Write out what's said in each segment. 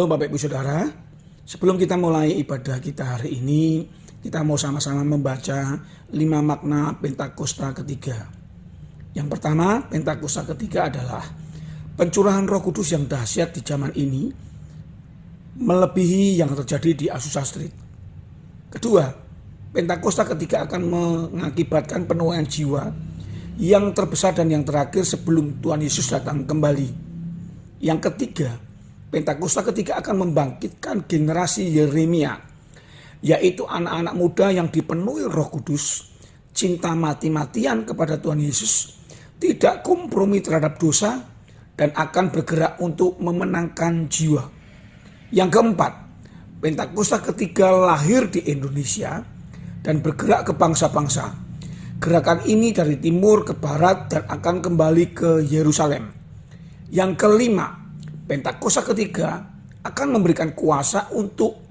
Halo Bapak Ibu Saudara, sebelum kita mulai ibadah kita hari ini, kita mau sama-sama membaca 5 makna Pentakosta ketiga. Yang pertama, Pentakosta ketiga adalah pencurahan Roh Kudus yang dahsyat di zaman ini, melebihi yang terjadi di Azusa Street. Kedua, Pentakosta ketiga akan mengakibatkan penuaian jiwa yang terbesar dan yang terakhir sebelum Tuhan Yesus datang kembali. Yang ketiga, Pentakosta ketiga akan membangkitkan generasi Yeremia, yaitu anak-anak muda yang dipenuhi Roh Kudus, cinta mati-matian kepada Tuhan Yesus, tidak kompromi terhadap dosa, dan akan bergerak untuk memenangkan jiwa. Yang keempat, Pentakosta ketiga lahir di Indonesia dan bergerak ke bangsa-bangsa. Gerakan ini dari timur ke barat dan akan kembali ke Yerusalem. Yang kelima, Pentakosta ketiga akan memberikan kuasa untuk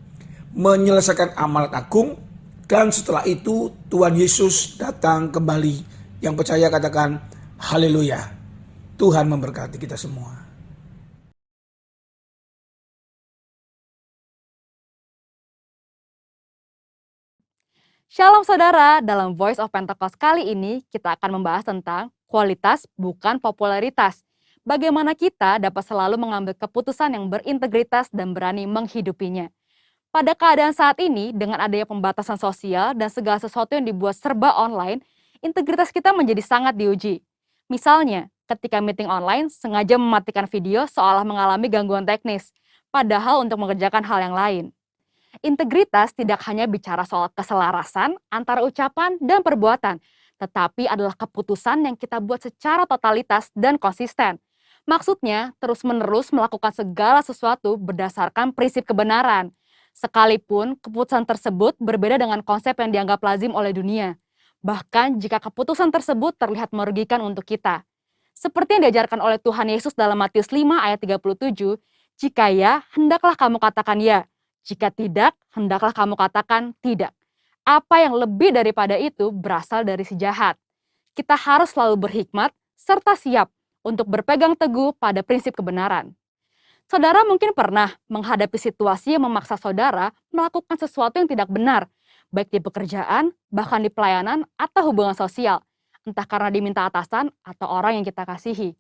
menyelesaikan amanat agung, dan setelah itu Tuhan Yesus datang kembali. Yang percaya katakan haleluya. Tuhan memberkati kita semua. Shalom saudara, dalam Voice of Pentecost kali ini kita akan membahas tentang kualitas bukan popularitas. Bagaimana kita dapat selalu mengambil keputusan yang berintegritas dan berani menghidupinya. Pada keadaan saat ini, dengan adanya pembatasan sosial dan segala sesuatu yang dibuat serba online, integritas kita menjadi sangat diuji. Misalnya, ketika meeting online sengaja mematikan video seolah mengalami gangguan teknis, padahal untuk mengerjakan hal yang lain. Integritas tidak hanya bicara soal keselarasan antara ucapan dan perbuatan, tetapi adalah keputusan yang kita buat secara totalitas dan konsisten. Maksudnya, terus-menerus melakukan segala sesuatu berdasarkan prinsip kebenaran, sekalipun keputusan tersebut berbeda dengan konsep yang dianggap lazim oleh dunia. Bahkan jika keputusan tersebut terlihat merugikan untuk kita. Seperti yang diajarkan oleh Tuhan Yesus dalam Matius 5 ayat 37, jika ya, hendaklah kamu katakan ya. Jika tidak, hendaklah kamu katakan tidak. Apa yang lebih daripada itu berasal dari si jahat. Kita harus selalu berhikmat serta siap untuk berpegang teguh pada prinsip kebenaran. Saudara mungkin pernah menghadapi situasi yang memaksa saudara melakukan sesuatu yang tidak benar, baik di pekerjaan, bahkan di pelayanan atau hubungan sosial, entah karena diminta atasan atau orang yang kita kasihi.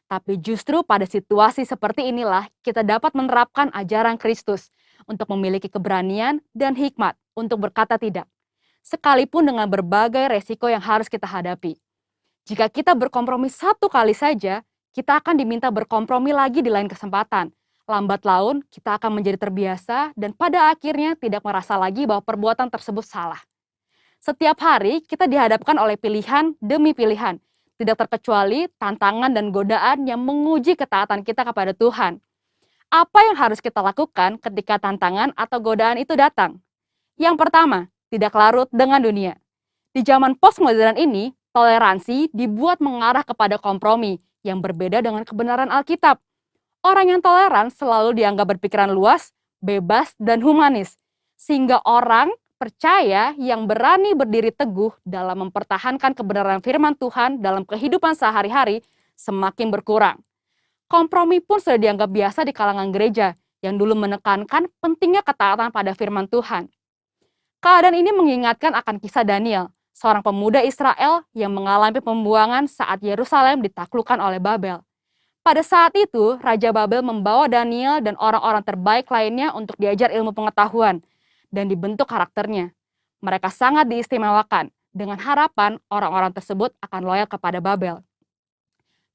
Tapi justru pada situasi seperti inilah kita dapat menerapkan ajaran Kristus untuk memiliki keberanian dan hikmat untuk berkata tidak, sekalipun dengan berbagai resiko yang harus kita hadapi. Jika kita berkompromi satu kali saja, kita akan diminta berkompromi lagi di lain kesempatan. Lambat laun, kita akan menjadi terbiasa dan pada akhirnya tidak merasa lagi bahwa perbuatan tersebut salah. Setiap hari, kita dihadapkan oleh pilihan demi pilihan, tidak terkecuali tantangan dan godaan yang menguji ketaatan kita kepada Tuhan. Apa yang harus kita lakukan ketika tantangan atau godaan itu datang? Yang pertama, tidak larut dengan dunia. Di zaman postmodern ini, toleransi dibuat mengarah kepada kompromi yang berbeda dengan kebenaran Alkitab. Orang yang toleran selalu dianggap berpikiran luas, bebas, dan humanis, sehingga orang percaya yang berani berdiri teguh dalam mempertahankan kebenaran firman Tuhan dalam kehidupan sehari-hari semakin berkurang. Kompromi pun sudah dianggap biasa di kalangan gereja yang dulu menekankan pentingnya ketaatan pada firman Tuhan. Keadaan ini mengingatkan akan kisah Daniel, seorang pemuda Israel yang mengalami pembuangan saat Yerusalem ditaklukkan oleh Babel. Pada saat itu, Raja Babel membawa Daniel dan orang-orang terbaik lainnya untuk diajar ilmu pengetahuan dan dibentuk karakternya. Mereka sangat diistimewakan dengan harapan orang-orang tersebut akan loyal kepada Babel.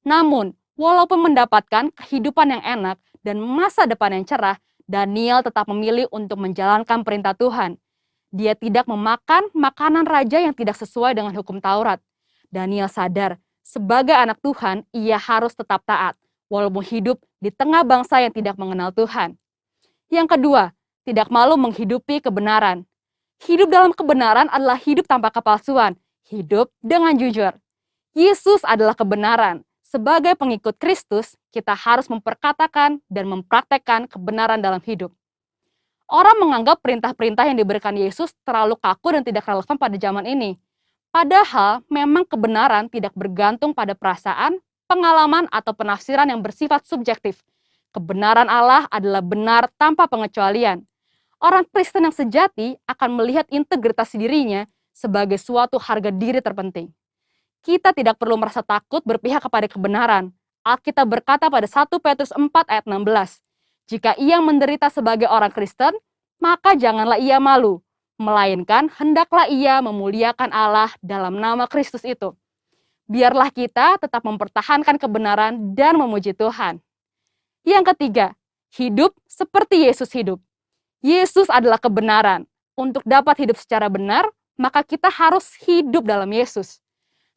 Namun, walaupun mendapatkan kehidupan yang enak dan masa depan yang cerah, Daniel tetap memilih untuk menjalankan perintah Tuhan. Dia tidak memakan makanan raja yang tidak sesuai dengan hukum Taurat. Daniel sadar, sebagai anak Tuhan, ia harus tetap taat, walaupun hidup di tengah bangsa yang tidak mengenal Tuhan. Yang kedua, tidak malu menghidupi kebenaran. Hidup dalam kebenaran adalah hidup tanpa kepalsuan, hidup dengan jujur. Yesus adalah kebenaran. Sebagai pengikut Kristus, kita harus memperkatakan dan mempraktekkan kebenaran dalam hidup. Orang menganggap perintah-perintah yang diberikan Yesus terlalu kaku dan tidak relevan pada zaman ini. Padahal memang kebenaran tidak bergantung pada perasaan, pengalaman, atau penafsiran yang bersifat subjektif. Kebenaran Allah adalah benar tanpa pengecualian. Orang Kristen yang sejati akan melihat integritas dirinya sebagai suatu harga diri terpenting. Kita tidak perlu merasa takut berpihak kepada kebenaran. Alkitab berkata pada 1 Petrus 4 ayat 16, jika ia menderita sebagai orang Kristen, maka janganlah ia malu, melainkan hendaklah ia memuliakan Allah dalam nama Kristus itu. Biarlah kita tetap mempertahankan kebenaran dan memuji Tuhan. Yang ketiga, hidup seperti Yesus hidup. Yesus adalah kebenaran. Untuk dapat hidup secara benar, maka kita harus hidup dalam Yesus.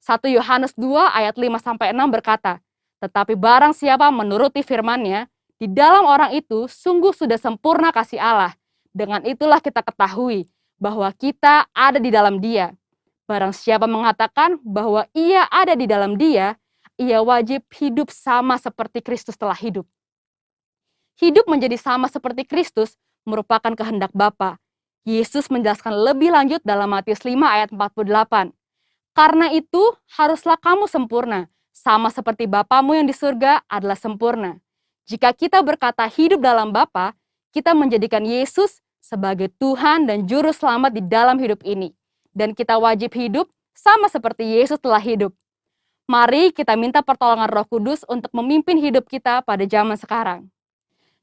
1 Yohanes 2 ayat 5-6 berkata, tetapi barang siapa menuruti firman-Nya, di dalam orang itu sungguh sudah sempurna kasih Allah. Dengan itulah kita ketahui bahwa kita ada di dalam Dia. Barang siapa mengatakan bahwa ia ada di dalam Dia, ia wajib hidup sama seperti Kristus telah hidup. Hidup menjadi sama seperti Kristus merupakan kehendak Bapa. Yesus menjelaskan lebih lanjut dalam Matius 5 ayat 48. Karena itu, haruslah kamu sempurna, sama seperti Bapamu yang di surga adalah sempurna. Jika kita berkata hidup dalam Bapa, kita menjadikan Yesus sebagai Tuhan dan Juru Selamat di dalam hidup ini. Dan kita wajib hidup sama seperti Yesus telah hidup. Mari kita minta pertolongan Roh Kudus untuk memimpin hidup kita pada zaman sekarang.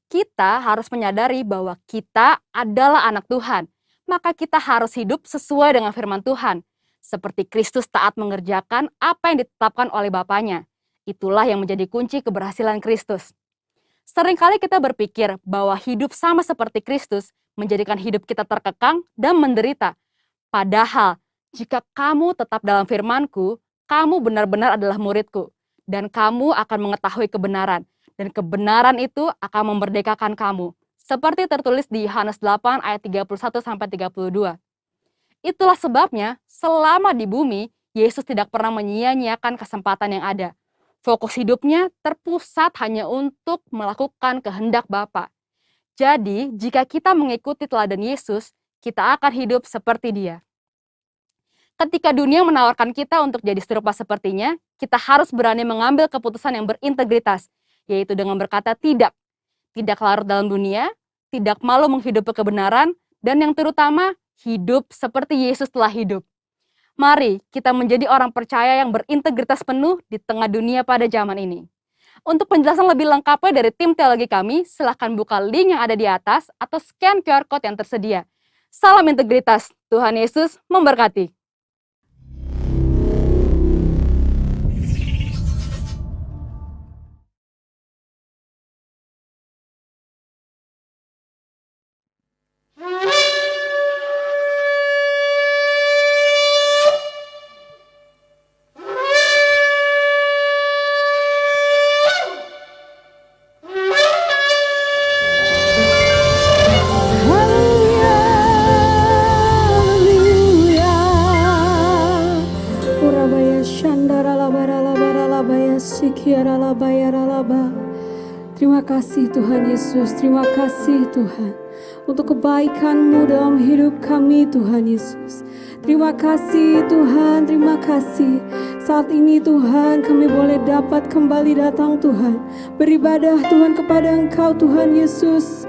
Kita harus menyadari bahwa kita adalah anak Tuhan, maka kita harus hidup sesuai dengan firman Tuhan. Seperti Kristus taat mengerjakan apa yang ditetapkan oleh Bapanya. Itulah yang menjadi kunci keberhasilan Kristus. Seringkali kita berpikir bahwa hidup sama seperti Kristus menjadikan hidup kita terkekang dan menderita. Padahal, jika kamu tetap dalam firman-Ku, kamu benar-benar adalah murid-Ku, dan kamu akan mengetahui kebenaran. Dan kebenaran itu akan memerdekakan kamu. Seperti tertulis di Yohanes 8 ayat 31-32. Itulah sebabnya selama di bumi, Yesus tidak pernah menyia-nyiakan kesempatan yang ada. Fokus hidupnya terpusat hanya untuk melakukan kehendak Bapa. Jadi, jika kita mengikuti teladan Yesus, kita akan hidup seperti Dia. Ketika dunia menawarkan kita untuk jadi serupa sepertinya, kita harus berani mengambil keputusan yang berintegritas, yaitu dengan berkata tidak larut dalam dunia, tidak malu menghidupi kebenaran, dan yang terutama, hidup seperti Yesus telah hidup. Mari kita menjadi orang percaya yang berintegritas penuh di tengah dunia pada zaman ini. Untuk penjelasan lebih lengkapnya dari tim teologi kami, silahkan buka link yang ada di atas atau scan QR Code yang tersedia. Salam integritas, Tuhan Yesus memberkati. Terima kasih Tuhan Yesus, terima kasih Tuhan untuk kebaikan-Mu dalam hidup kami Tuhan Yesus. Terima kasih Tuhan, terima kasih. Saat ini Tuhan kami boleh dapat kembali datang Tuhan, beribadah Tuhan kepada Engkau Tuhan Yesus.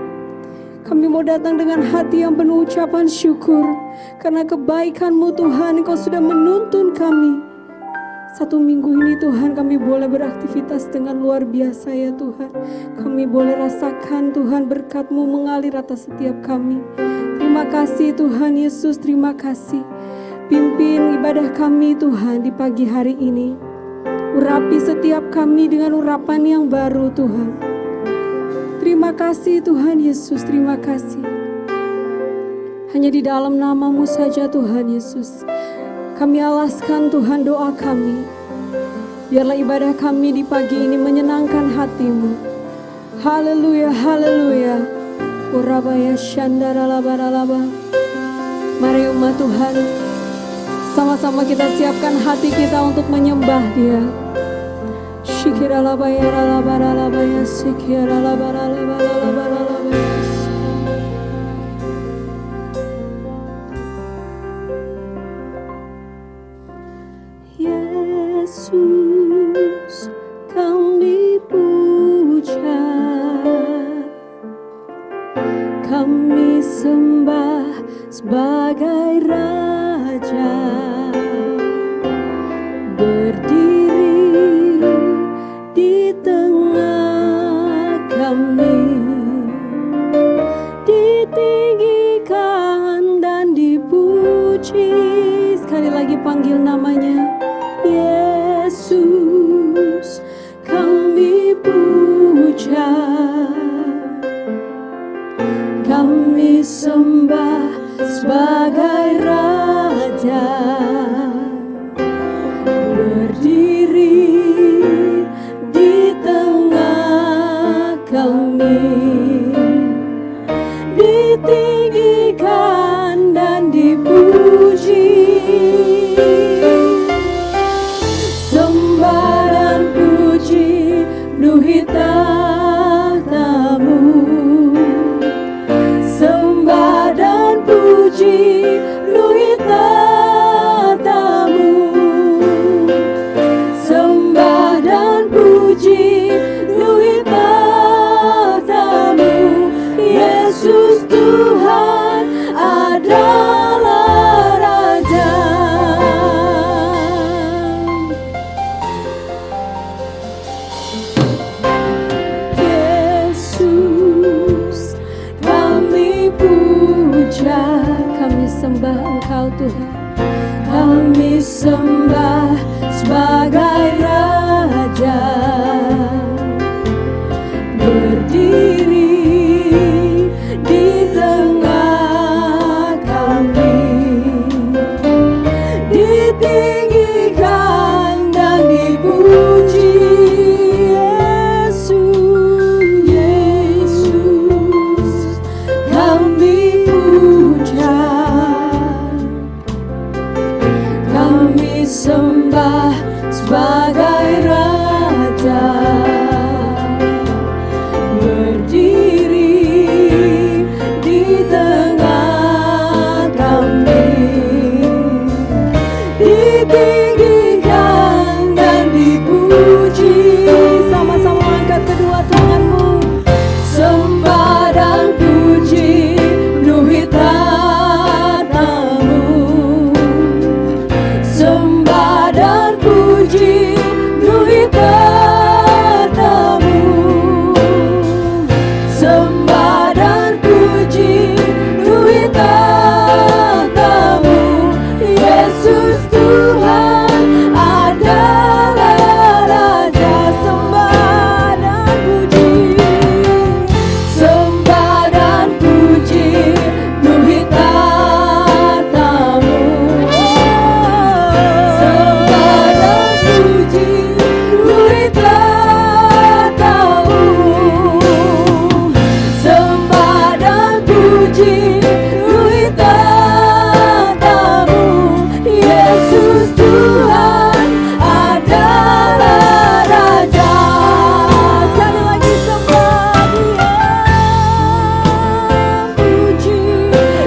Kami mau datang dengan hati yang penuh ucapan syukur, karena kebaikan-Mu Tuhan, Engkau sudah menuntun kami. Satu minggu ini Tuhan kami boleh beraktivitas dengan luar biasa ya Tuhan. Kami boleh rasakan Tuhan berkat-Mu mengalir atas setiap kami. Terima kasih Tuhan Yesus, terima kasih. Pimpin ibadah kami Tuhan di pagi hari ini. Urapi setiap kami dengan urapan yang baru Tuhan. Terima kasih Tuhan Yesus, terima kasih. Hanya di dalam nama-Mu saja Tuhan Yesus. Kami alaskan Tuhan doa kami. Biarlah ibadah kami di pagi ini menyenangkan hati-Mu. Haleluya, haleluya. Urabaya syandara laba. Mari umat Tuhan, sama-sama kita siapkan hati kita untuk menyembah Dia. Shikira labaya labaya sikira labaya. Yesus, Kau dipuja. lagi panggil namanya. Yesus, kami puja, kami sembah sebagai Raja, berdiri di tengah kami, ditinggikan dan dipuji. Sembah dan puji penuhi tahta-Mu. Sembah dan puji penuhi tahta-Mu. Sembah dan puji penuhi tahta-Mu. Yesus Tuhan adalah Raja. Yesus, kami puja, kami sembah Engkau Tuhan. Kami sembah sebagai Raja, berdiri di tengah kami, ditinggikan dan dipuji. Yesus, Yesus, kami puja, kami sembah sebagai Raja, berdiri di tengah kami, ditinggikan dan dipuji. Sama-sama angkat kedua tanganmu. Sembah dan puji penuhi tahta-Mu. Sembah dan puji penuhi tahta-Mu. Sembah dan puji penuhi tahta-Mu. Yesus Tuhan adalah Raja. Sembah dan puji, sembah dan puji penuhi tahta-Mu. Sembah dan puji penuhi tahta-Mu. Sembah dan puji penuhi tahta-Mu. Yesus Tuhan adalah Raja. Sekali lagi sembah Dia, puji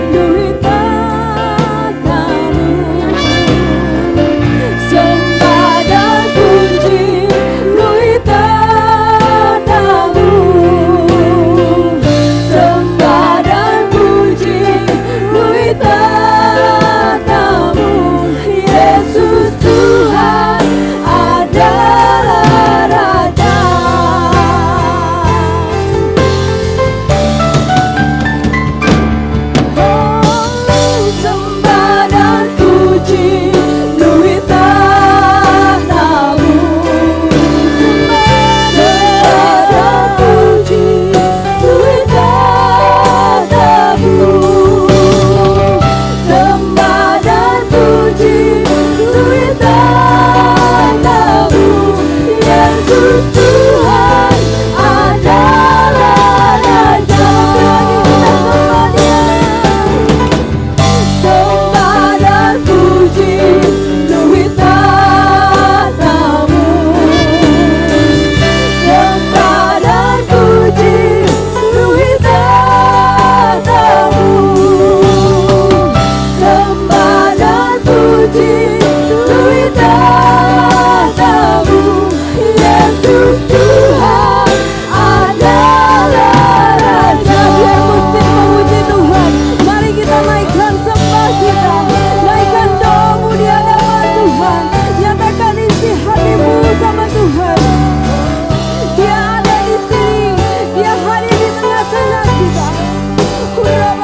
penuhi tahta-Mu. Sembah dan puji penuhi tahta-Mu. Sembah dan puji penuhi tahta-Mu. Yesus Tuhan adalah Raja. Sembah dan puji penuhi tahta-Mu. Sembah dan puji penuhi tahta-Mu. Sembah dan puji penuhi tahta-Mu. Yesus Tuhan adalah Raja. Lagi kita sembah Dia. Sembah dan puji penuhi tahta-Mu. Sembah dan puji penuhi tahta-Mu. Sembah dan puji penuhi tahta-Mu. Yesus Tuhan adalah Raja. Biar musik memuji Tuhan. Mari kita naikkan sembah kita, naikkan doamu di hadapan Tuhan. Nyatakan isi hatimu sama Tuhan. Dia ada di sini, Dia hadir di tengah-tengah kita. Kurang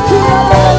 Tuhan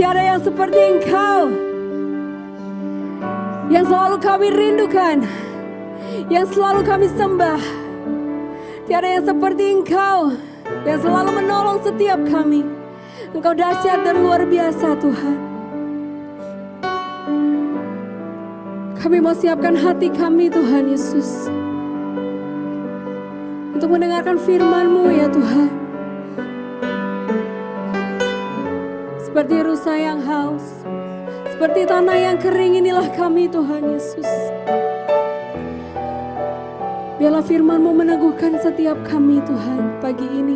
Tiada yang seperti Engkau, yang selalu kami rindukan, yang selalu kami sembah. Tiada yang seperti Engkau, yang selalu menolong setiap kami. Engkau dahsyat dan luar biasa Tuhan. Kami mau siapkan hati kami Tuhan Yesus, untuk mendengarkan firman-Mu ya Tuhan. Seperti rusa yang haus, seperti tanah yang kering, inilah kami Tuhan Yesus. Biarlah firman-Mu meneguhkan setiap kami Tuhan pagi ini.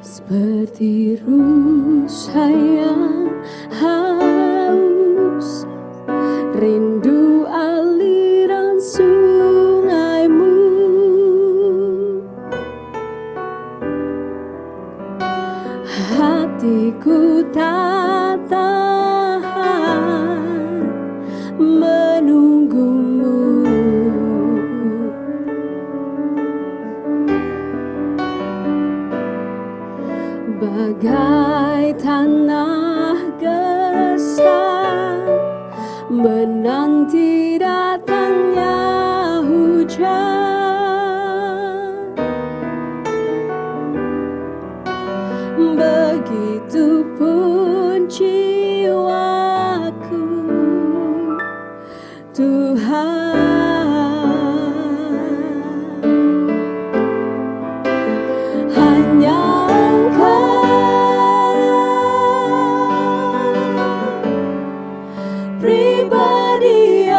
Seperti rusa yang haus, rindu aliran sungai-Mu. Hatiku tak tahan menunggu-Mu. Bagai tanah gersang menanti datangnya hujan, begitupun jiwaku Tuhan. Hanya pribadi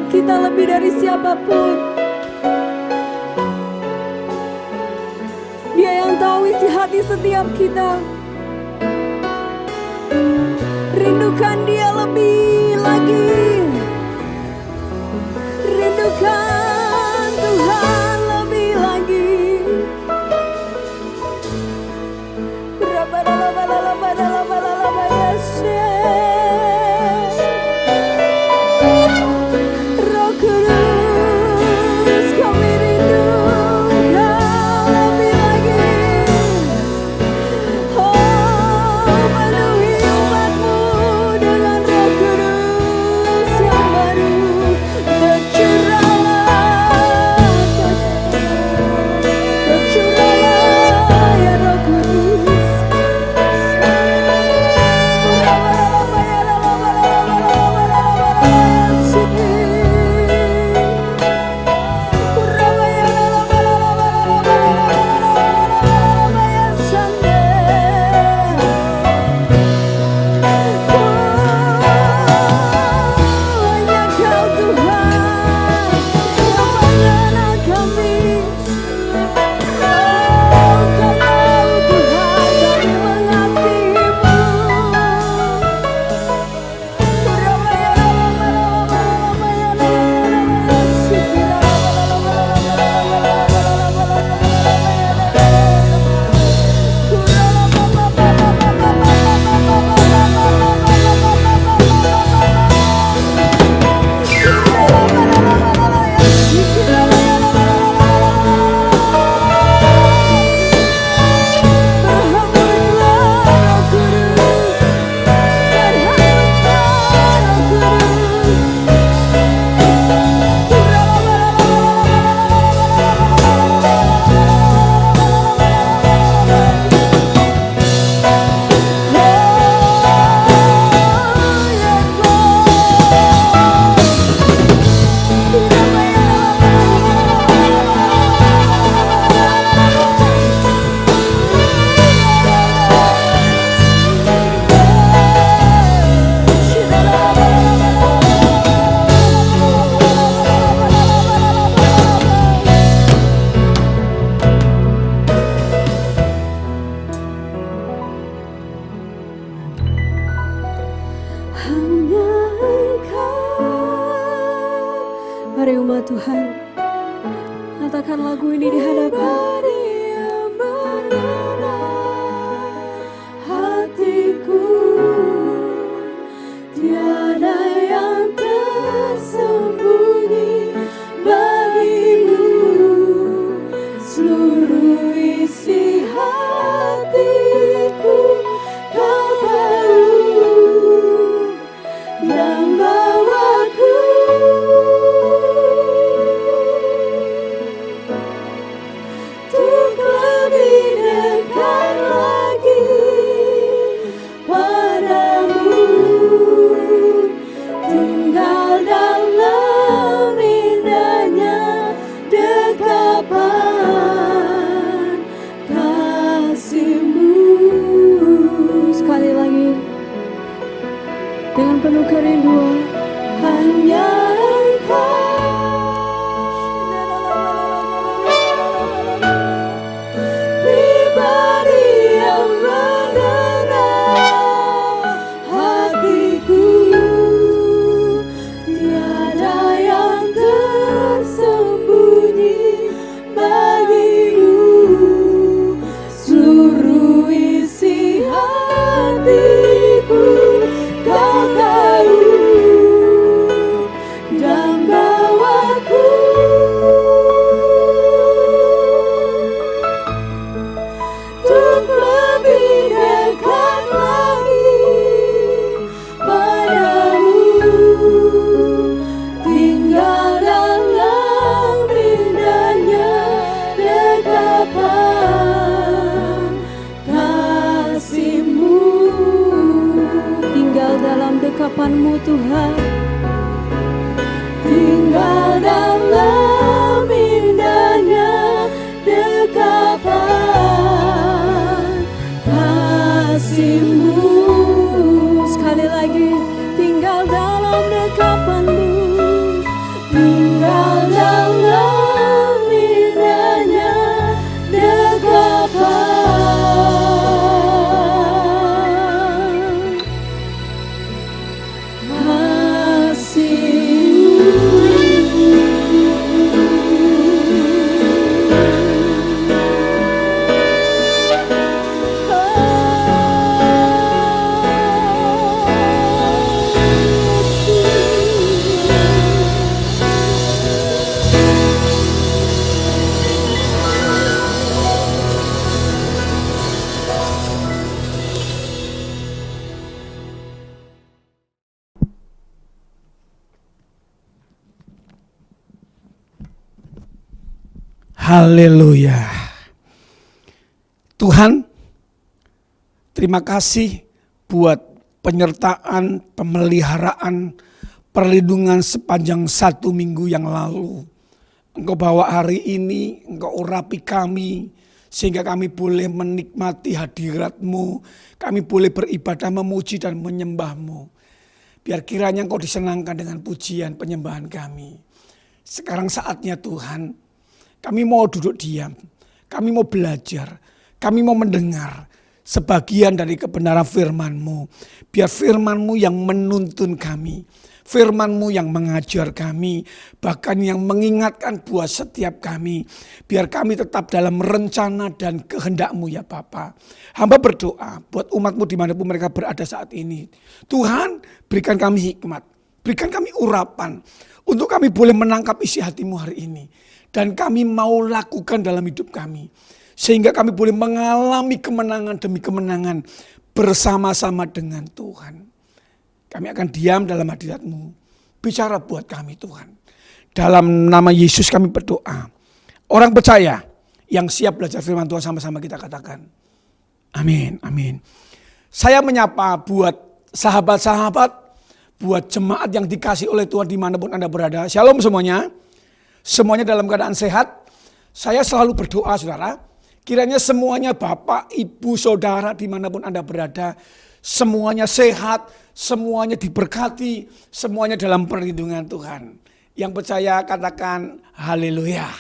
setiap kita lebih dari siapapun. Dia yang tahu isi hati setiap kita. Rindukan dia lebih lagi. Rindukan Tuhan lebih lagi. Roh Kudus, kami rindu Engkau lebih lagi. Oh, penuhi umat-Mu dengan Roh Kudus yang baru. Bercurahlah ya Roh Kudus. Hanya Kau Tuhan yang mengenal kami. Oh, Kau tahu Tuhan kami mengasihi-Mu. Hanya Engkau. Mari umat Tuhan, katakan lagu ini di hadapan hatiku. Tiada yang tersembunyi bagimu. Seluruh isi hatiku Kau tahu. Dan bawaku untuk lebih dekat lagi padamu. Tinggal dalam indahnya dekapan kasih-Mu. Sekali lagi dengan penuh kerinduan, hanya Engkau pribadi yang mengenal hatiku. Tiada yang tersembunyi bagimu. Seluruh isi hatiku Kau tahu. Dan bawaku untuk lebih dekat lagi padamu. Tinggal dalam indahnya dekapan kasih-Mu. Tinggal dalam dekapan-Mu Tuhan. Tinggal dalam indahnya dekapan kasih-Mu. Sekali lagi, tinggal dalam dekapan-Mu. Haleluya. Tuhan, terima kasih buat penyertaan, pemeliharaan, perlindungan sepanjang 1 minggu yang lalu. Engkau bawa hari ini, Engkau urapi kami, sehingga kami boleh menikmati hadirat-Mu, kami boleh beribadah, memuji dan menyembah-Mu. Biar kiranya Engkau disenangkan dengan pujian penyembahan kami. Sekarang saatnya Tuhan, kami mau duduk diam, kami mau belajar, kami mau mendengar sebagian dari kebenaran firman-Mu. Biar firman-Mu yang menuntun kami, firman-Mu yang mengajar kami, bahkan yang mengingatkan buat setiap kami. Biar kami tetap dalam rencana dan kehendak-Mu ya Bapa. Hamba berdoa buat umat-Mu dimanapun mereka berada saat ini. Tuhan, berikan kami hikmat, berikan kami urapan, untuk kami boleh menangkap isi hati-Mu hari ini. Dan kami mau lakukan dalam hidup kami. Sehingga kami boleh mengalami kemenangan demi kemenangan bersama-sama dengan Tuhan. Kami akan diam dalam hadirat-Mu. Bicara buat kami Tuhan. Dalam nama Yesus kami berdoa. Orang percaya yang siap belajar firman Tuhan sama-sama kita katakan. Amin, amin. Saya menyapa buat sahabat-sahabat, buat jemaat yang dikasih oleh Tuhan dimanapun Anda berada. Shalom semuanya. Semuanya dalam keadaan sehat. Saya selalu berdoa saudara. Kiranya semuanya Bapak, Ibu, Saudara dimanapun Anda berada. Semuanya sehat, semuanya diberkati, semuanya dalam perlindungan Tuhan. Yang percaya katakan haleluya.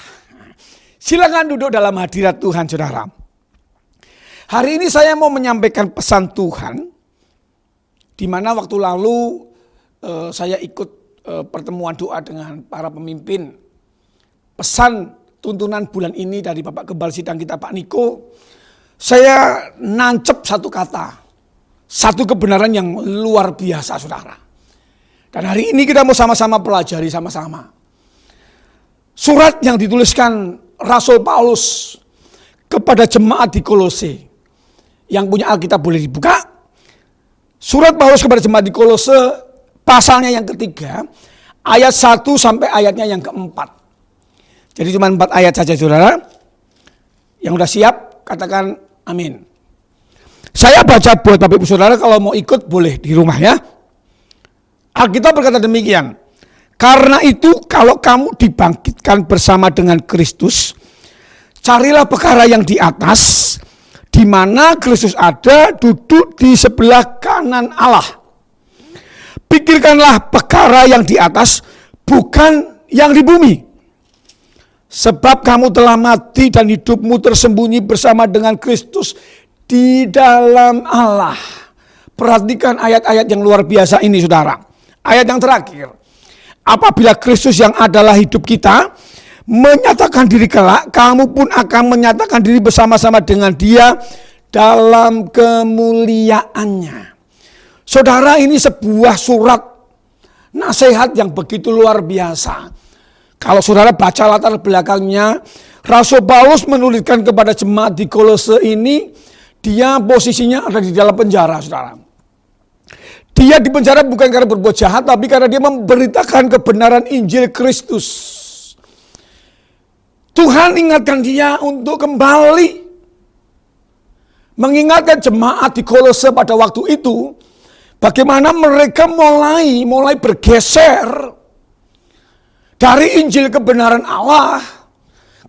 Silakan duduk dalam hadirat Tuhan saudara. Hari ini saya mau menyampaikan pesan Tuhan. Di mana waktu lalu saya ikut pertemuan doa dengan para pemimpin. Pesan tuntunan bulan ini dari Bapak Gembala Sidang kita Pak Niko. Saya nancep satu kata. Satu kebenaran yang luar biasa saudara. Dan hari ini kita mau sama-sama pelajari sama-sama. Surat yang dituliskan Rasul Paulus kepada jemaat di Kolose. Yang punya Alkitab boleh dibuka. Surat Paulus kepada jemaat di Kolose pasalnya yang ketiga. Ayat 1 sampai ayatnya yang keempat. Jadi cuma 4 ayat saja saudara. Yang udah siap katakan amin. Saya baca buat Bapak Ibu Saudara, kalau mau ikut boleh di rumah ya. Alkitab berkata demikian. Karena itu kalau kamu dibangkitkan bersama dengan Kristus, carilah perkara yang di atas, di mana Kristus ada duduk di sebelah kanan Allah. Pikirkanlah perkara yang di atas, bukan yang di bumi. Sebab kamu telah mati dan hidupmu tersembunyi bersama dengan Kristus di dalam Allah. Perhatikan ayat-ayat yang luar biasa ini saudara. Ayat yang terakhir. Apabila Kristus yang adalah hidup kita menyatakan diri kelak, kamu pun akan menyatakan diri bersama-sama dengan Dia dalam kemuliaannya. Saudara, ini sebuah surat nasihat yang begitu luar biasa. Kalau saudara baca latar belakangnya, Rasul Paulus menuliskan kepada jemaat di Kolose ini, dia posisinya ada di dalam penjara, saudara. Dia di penjara bukan karena berbuat jahat, tapi karena dia memberitakan kebenaran Injil Kristus. Tuhan ingatkan dia untuk kembali mengingatkan jemaat di Kolose pada waktu itu, bagaimana mereka mulai bergeser dari Injil kebenaran Allah.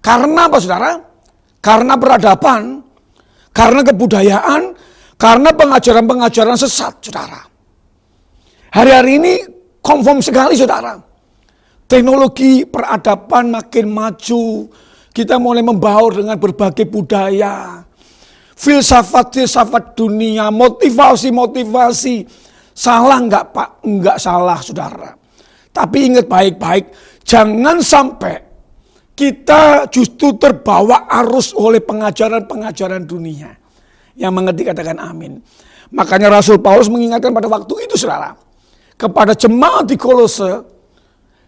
Karena apa saudara? Karena peradaban, karena kebudayaan, karena pengajaran-pengajaran sesat saudara. Hari-hari ini konform sekali saudara. Teknologi peradaban makin maju. Kita mulai membaur dengan berbagai budaya. Filsafat-filsafat dunia, motivasi-motivasi. Salah enggak Pak? Enggak salah saudara. Tapi ingat baik-baik, jangan sampai kita justru terbawa arus oleh pengajaran-pengajaran dunia. Yang mengerti katakan amin. Makanya Rasul Paulus mengingatkan pada waktu itu saudara. Kepada jemaat di Kolose.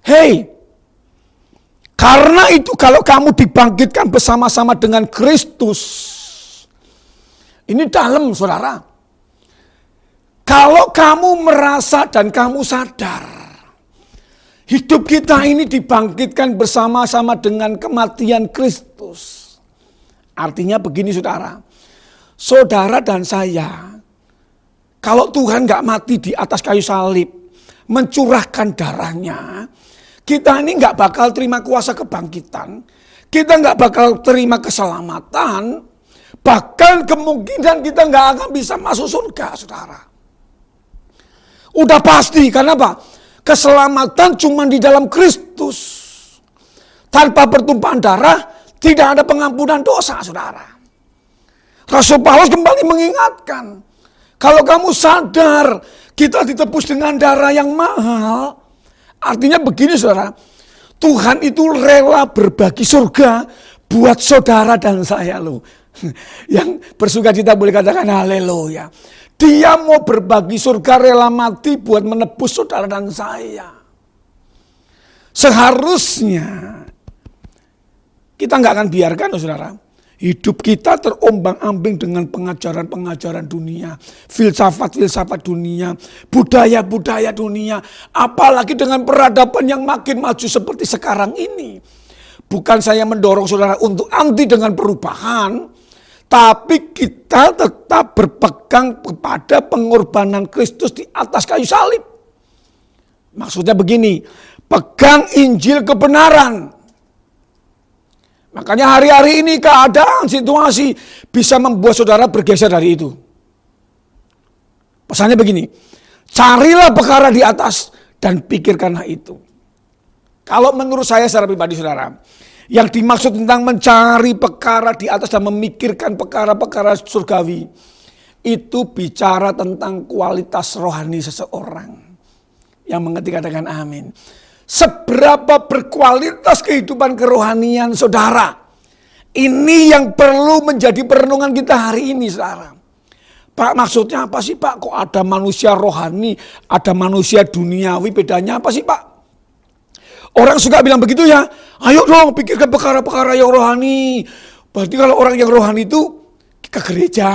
Hei, karena itu kalau kamu dibangkitkan bersama-sama dengan Kristus. Ini dalam saudara. Kalau kamu merasa dan kamu sadar. Hidup kita ini dibangkitkan bersama-sama dengan kematian Kristus. Artinya begini saudara, saudara dan saya, kalau Tuhan gak mati di atas kayu salib, mencurahkan darahnya, kita ini gak bakal terima kuasa kebangkitan, kita gak bakal terima keselamatan, bahkan kemungkinan kita gak akan bisa masuk surga saudara. Udah pasti, karena apa? Keselamatan cuma di dalam Kristus. Tanpa pertumpahan darah, tidak ada pengampunan dosa, saudara. Rasul Paulus kembali mengingatkan, kalau kamu sadar kita ditebus dengan darah yang mahal, artinya begini saudara, Tuhan itu rela berbagi surga buat saudara dan saya loh. Yang bersuka cita boleh katakan haleluya. Dia mau berbagi surga, rela mati buat menebus saudara dan saya. Seharusnya kita nggak akan biarkan saudara, hidup kita terombang-ambing dengan pengajaran-pengajaran dunia, filsafat-filsafat dunia, budaya-budaya dunia, apalagi dengan peradaban yang makin maju seperti sekarang ini. Bukan saya mendorong saudara untuk anti dengan perubahan, tapi kita tetap berpegang kepada pengorbanan Kristus di atas kayu salib. Maksudnya begini, pegang Injil kebenaran. Makanya hari-hari ini keadaan, situasi bisa membuat saudara bergeser dari itu. Pesannya begini, carilah perkara di atas dan pikirkanlah itu. Kalau menurut saya secara pribadi saudara, yang dimaksud tentang mencari perkara di atas dan memikirkan perkara-perkara surgawi, itu bicara tentang kualitas rohani seseorang. Yang mengerti katakan amin. Seberapa berkualitas kehidupan kerohanian saudara, ini yang perlu menjadi perenungan kita hari ini saudara. Pak, maksudnya apa sih Pak? Kok ada manusia rohani, ada manusia duniawi, bedanya apa sih Pak? Orang suka bilang begitu ya, ayo dong pikirkan perkara-perkara yang rohani. Berarti kalau orang yang rohani itu ke gereja.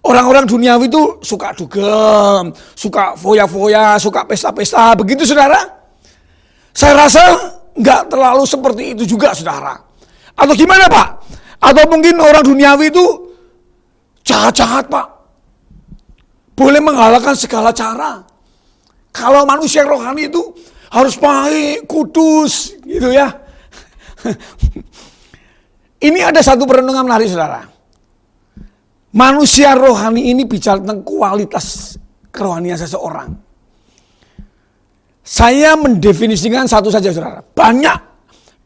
Orang-orang duniawi itu suka dugem, suka foya-foya, suka pesta-pesta, begitu saudara? Saya rasa nggak terlalu seperti itu juga saudara. Atau gimana Pak? Atau mungkin orang duniawi itu jahat-jahat Pak. Boleh menghalalkan segala cara. Kalau manusia rohani itu harus baik, kudus, gitu ya. Ini ada satu perenungan menarik saudara. Manusia rohani ini bicara tentang kualitas kerohanian seseorang. Saya mendefinisikan satu saja saudara. Banyak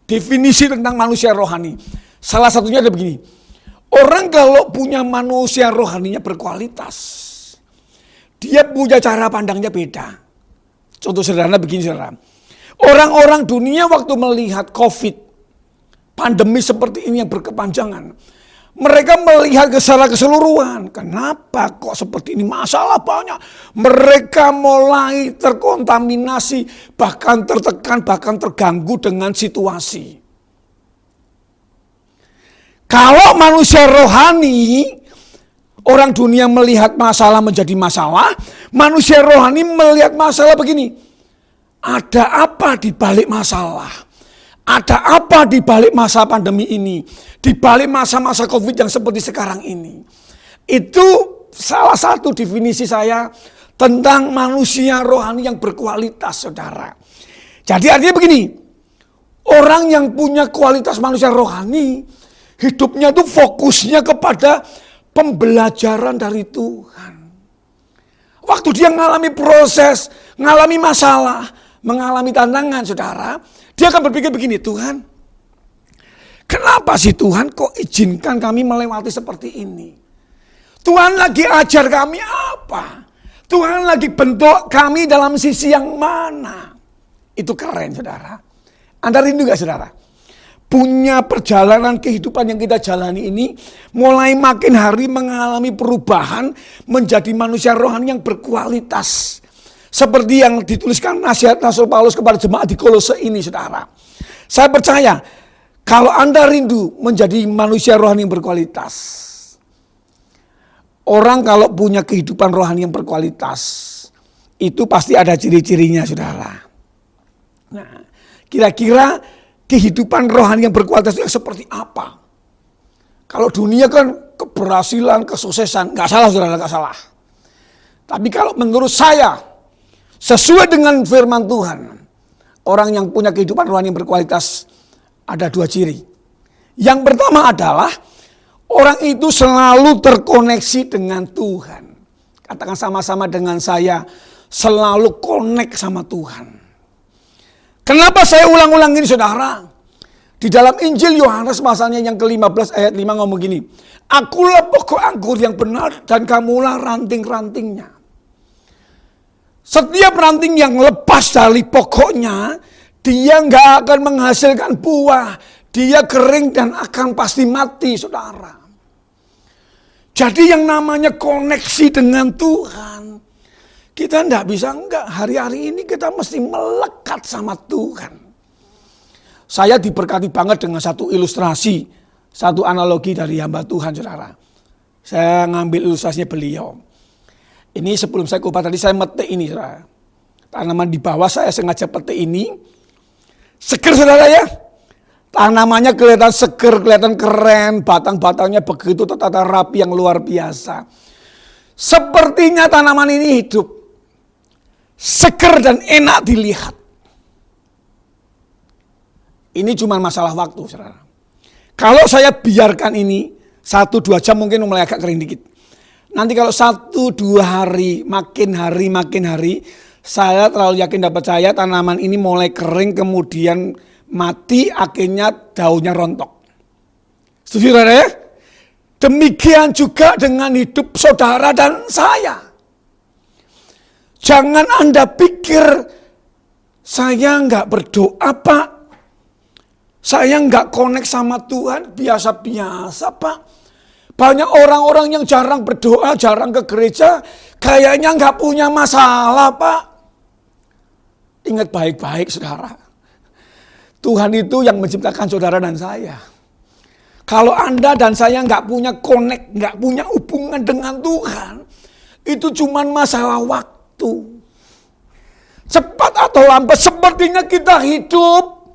definisi tentang manusia rohani. Salah satunya ada begini. Orang kalau punya manusia rohaninya berkualitas, dia punya cara pandangnya beda. Contoh sederhana begini saudara. Orang-orang dunia waktu melihat COVID, pandemi seperti ini yang berkepanjangan, mereka melihat secara keseluruhan. Kenapa kok seperti ini? Masalah banyak. Mereka mulai terkontaminasi, bahkan tertekan, bahkan terganggu dengan situasi. Kalau manusia rohani, orang dunia melihat masalah menjadi masalah, manusia rohani melihat masalah begini. Ada apa di balik masalah? Ada apa di balik masa pandemi ini? Di balik masa-masa COVID yang seperti sekarang ini? Itu salah satu definisi saya tentang manusia rohani yang berkualitas, saudara. Jadi artinya begini, orang yang punya kualitas manusia rohani, hidupnya itu fokusnya kepada pembelajaran dari Tuhan. Waktu dia mengalami proses, mengalami masalah, mengalami tantangan saudara, dia akan berpikir begini, Tuhan, kenapa sih Tuhan kok izinkan kami melewati seperti ini? Tuhan lagi ajar kami apa? Tuhan lagi bentuk kami dalam sisi yang mana? Itu keren saudara. Anda rindu gak saudara? Punya perjalanan kehidupan yang kita jalani ini mulai makin hari mengalami perubahan menjadi manusia rohani yang berkualitas. Seperti yang dituliskan nasihat Rasul Paulus kepada jemaat di Kolose ini saudara. Saya percaya kalau Anda rindu menjadi manusia rohani yang berkualitas. Orang kalau punya kehidupan rohani yang berkualitas, itu pasti ada ciri-cirinya saudara. Nah, kira-kira kehidupan rohani yang berkualitas itu seperti apa? Kalau dunia kan keberhasilan, kesuksesan, nggak salah saudara, nggak salah. Tapi kalau menurut saya, sesuai dengan firman Tuhan, orang yang punya kehidupan rohani yang berkualitas ada 2 ciri. Yang pertama adalah orang itu selalu terkoneksi dengan Tuhan. Katakan sama-sama dengan saya, selalu connect sama Tuhan. Kenapa saya ulang-ulang ini saudara? Di dalam Injil Yohanes pasalnya yang ke-15 ayat 5 ngomong gini. Akulah pokok anggur yang benar dan kamulah ranting-rantingnya. Setiap ranting yang lepas dari pokoknya, dia nggak akan menghasilkan buah. Dia kering dan akan pasti mati saudara. Jadi yang namanya koneksi dengan Tuhan, kita enggak bisa enggak. Hari-hari ini kita mesti melekat sama Tuhan. Saya diberkati banget dengan satu ilustrasi, satu analogi dari hamba Tuhan saudara. Saya ngambil ilustrasinya beliau. Ini sebelum saya khotbah tadi saya metik ini saudara. Tanaman di bawah saya sengaja petik ini. Seger saudara ya. Tanamannya kelihatan seger, kelihatan keren, batang-batangnya begitu tertata rapi yang luar biasa. Sepertinya tanaman ini hidup, seger dan enak dilihat. Ini cuma masalah waktu, saudara. Kalau saya biarkan ini 1-2 jam mungkin mulai agak kering dikit. Nanti kalau 1-2 hari, makin hari, saya terlalu yakin dan percaya tanaman ini mulai kering kemudian mati, akhirnya daunnya rontok. Setuju saudara ya? Demikian juga dengan hidup saudara dan saya. Jangan Anda pikir saya nggak berdoa Pak. Saya nggak connect sama Tuhan, biasa-biasa Pak. Banyak orang-orang yang jarang berdoa, jarang ke gereja, kayaknya nggak punya masalah Pak. Ingat baik-baik saudara. Tuhan itu yang menciptakan saudara dan saya. Kalau Anda dan saya nggak punya connect, nggak punya hubungan dengan Tuhan, itu cuma masalah waktu. Cepat atau lambat sepertinya kita hidup,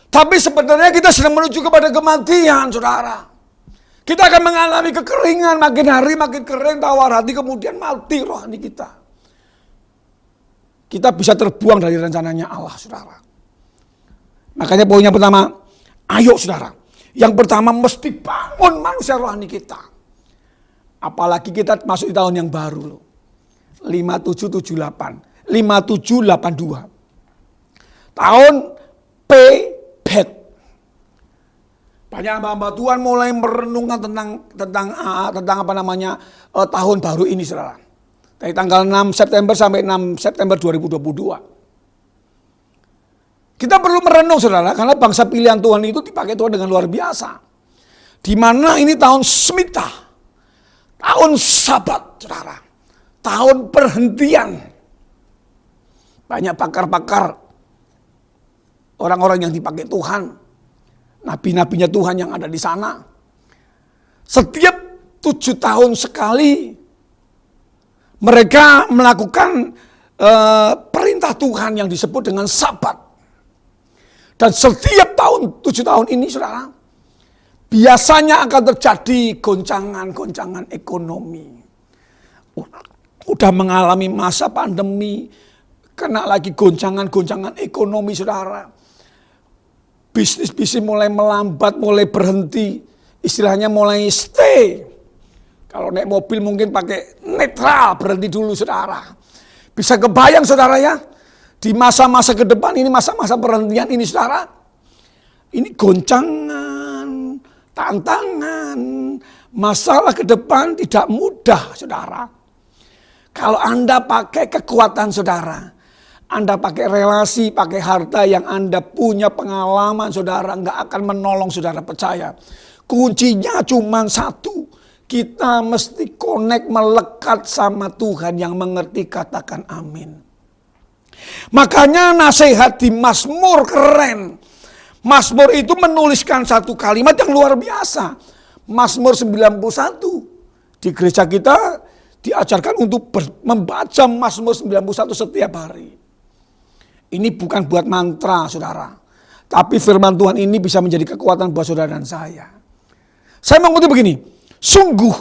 tapi sebenarnya kita sedang menuju kepada kematian, saudara. Kita akan mengalami kekeringan, makin hari makin kering, tawar hati, kemudian mati rohani kita. Kita bisa terbuang dari rencananya Allah, saudara. Makanya poin yang pertama, ayo saudara. Yang pertama mesti bangun manusia rohani kita. Apalagi kita masuk di tahun yang baru loh. 5778, 5782. Tahun P-Bet. Banyak hamba-hamba Tuhan mulai merenungkan tentang apa namanya tahun baru ini saudara. Dari tanggal 6 September sampai 6 September 2022. Kita perlu merenung saudara, karena bangsa pilihan Tuhan itu dipakai Tuhan dengan luar biasa. Di mana ini tahun Shemitah, tahun Sabat saudara, tahun perhentian. Banyak pakar-pakar, orang-orang yang dipakai Tuhan, nabi-nabinya Tuhan yang ada di sana. Setiap 7 tahun sekali mereka melakukan perintah Tuhan yang disebut dengan Sabat. Dan setiap tahun, 7 tahun ini saudara, biasanya akan terjadi goncangan-goncangan ekonomi. Udah mengalami masa pandemi, kena lagi goncangan-goncangan ekonomi saudara. Bisnis-bisnis mulai melambat, mulai berhenti, istilahnya mulai stay. Kalau naik mobil mungkin pakai netral, berhenti dulu saudara. Bisa kebayang saudara ya? Di masa-masa ke depan ini, masa-masa perhentian ini saudara, ini goncangan, tantangan, masalah ke depan tidak mudah saudara. Kalau Anda pakai kekuatan saudara, Anda pakai relasi, pakai harta yang Anda punya pengalaman saudara, nggak akan menolong saudara, percaya. Kuncinya cuma satu, kita mesti connect, melekat sama Tuhan yang mengerti, katakan amin. Makanya nasihat di Mazmur keren. Mazmur itu menuliskan satu kalimat yang luar biasa. Mazmur 91. Di gereja kita diajarkan untuk membaca Mazmur 91 setiap hari. Ini bukan buat mantra saudara. Tapi firman Tuhan ini bisa menjadi kekuatan buat saudara dan saya. Saya mengutip begini. Sungguh,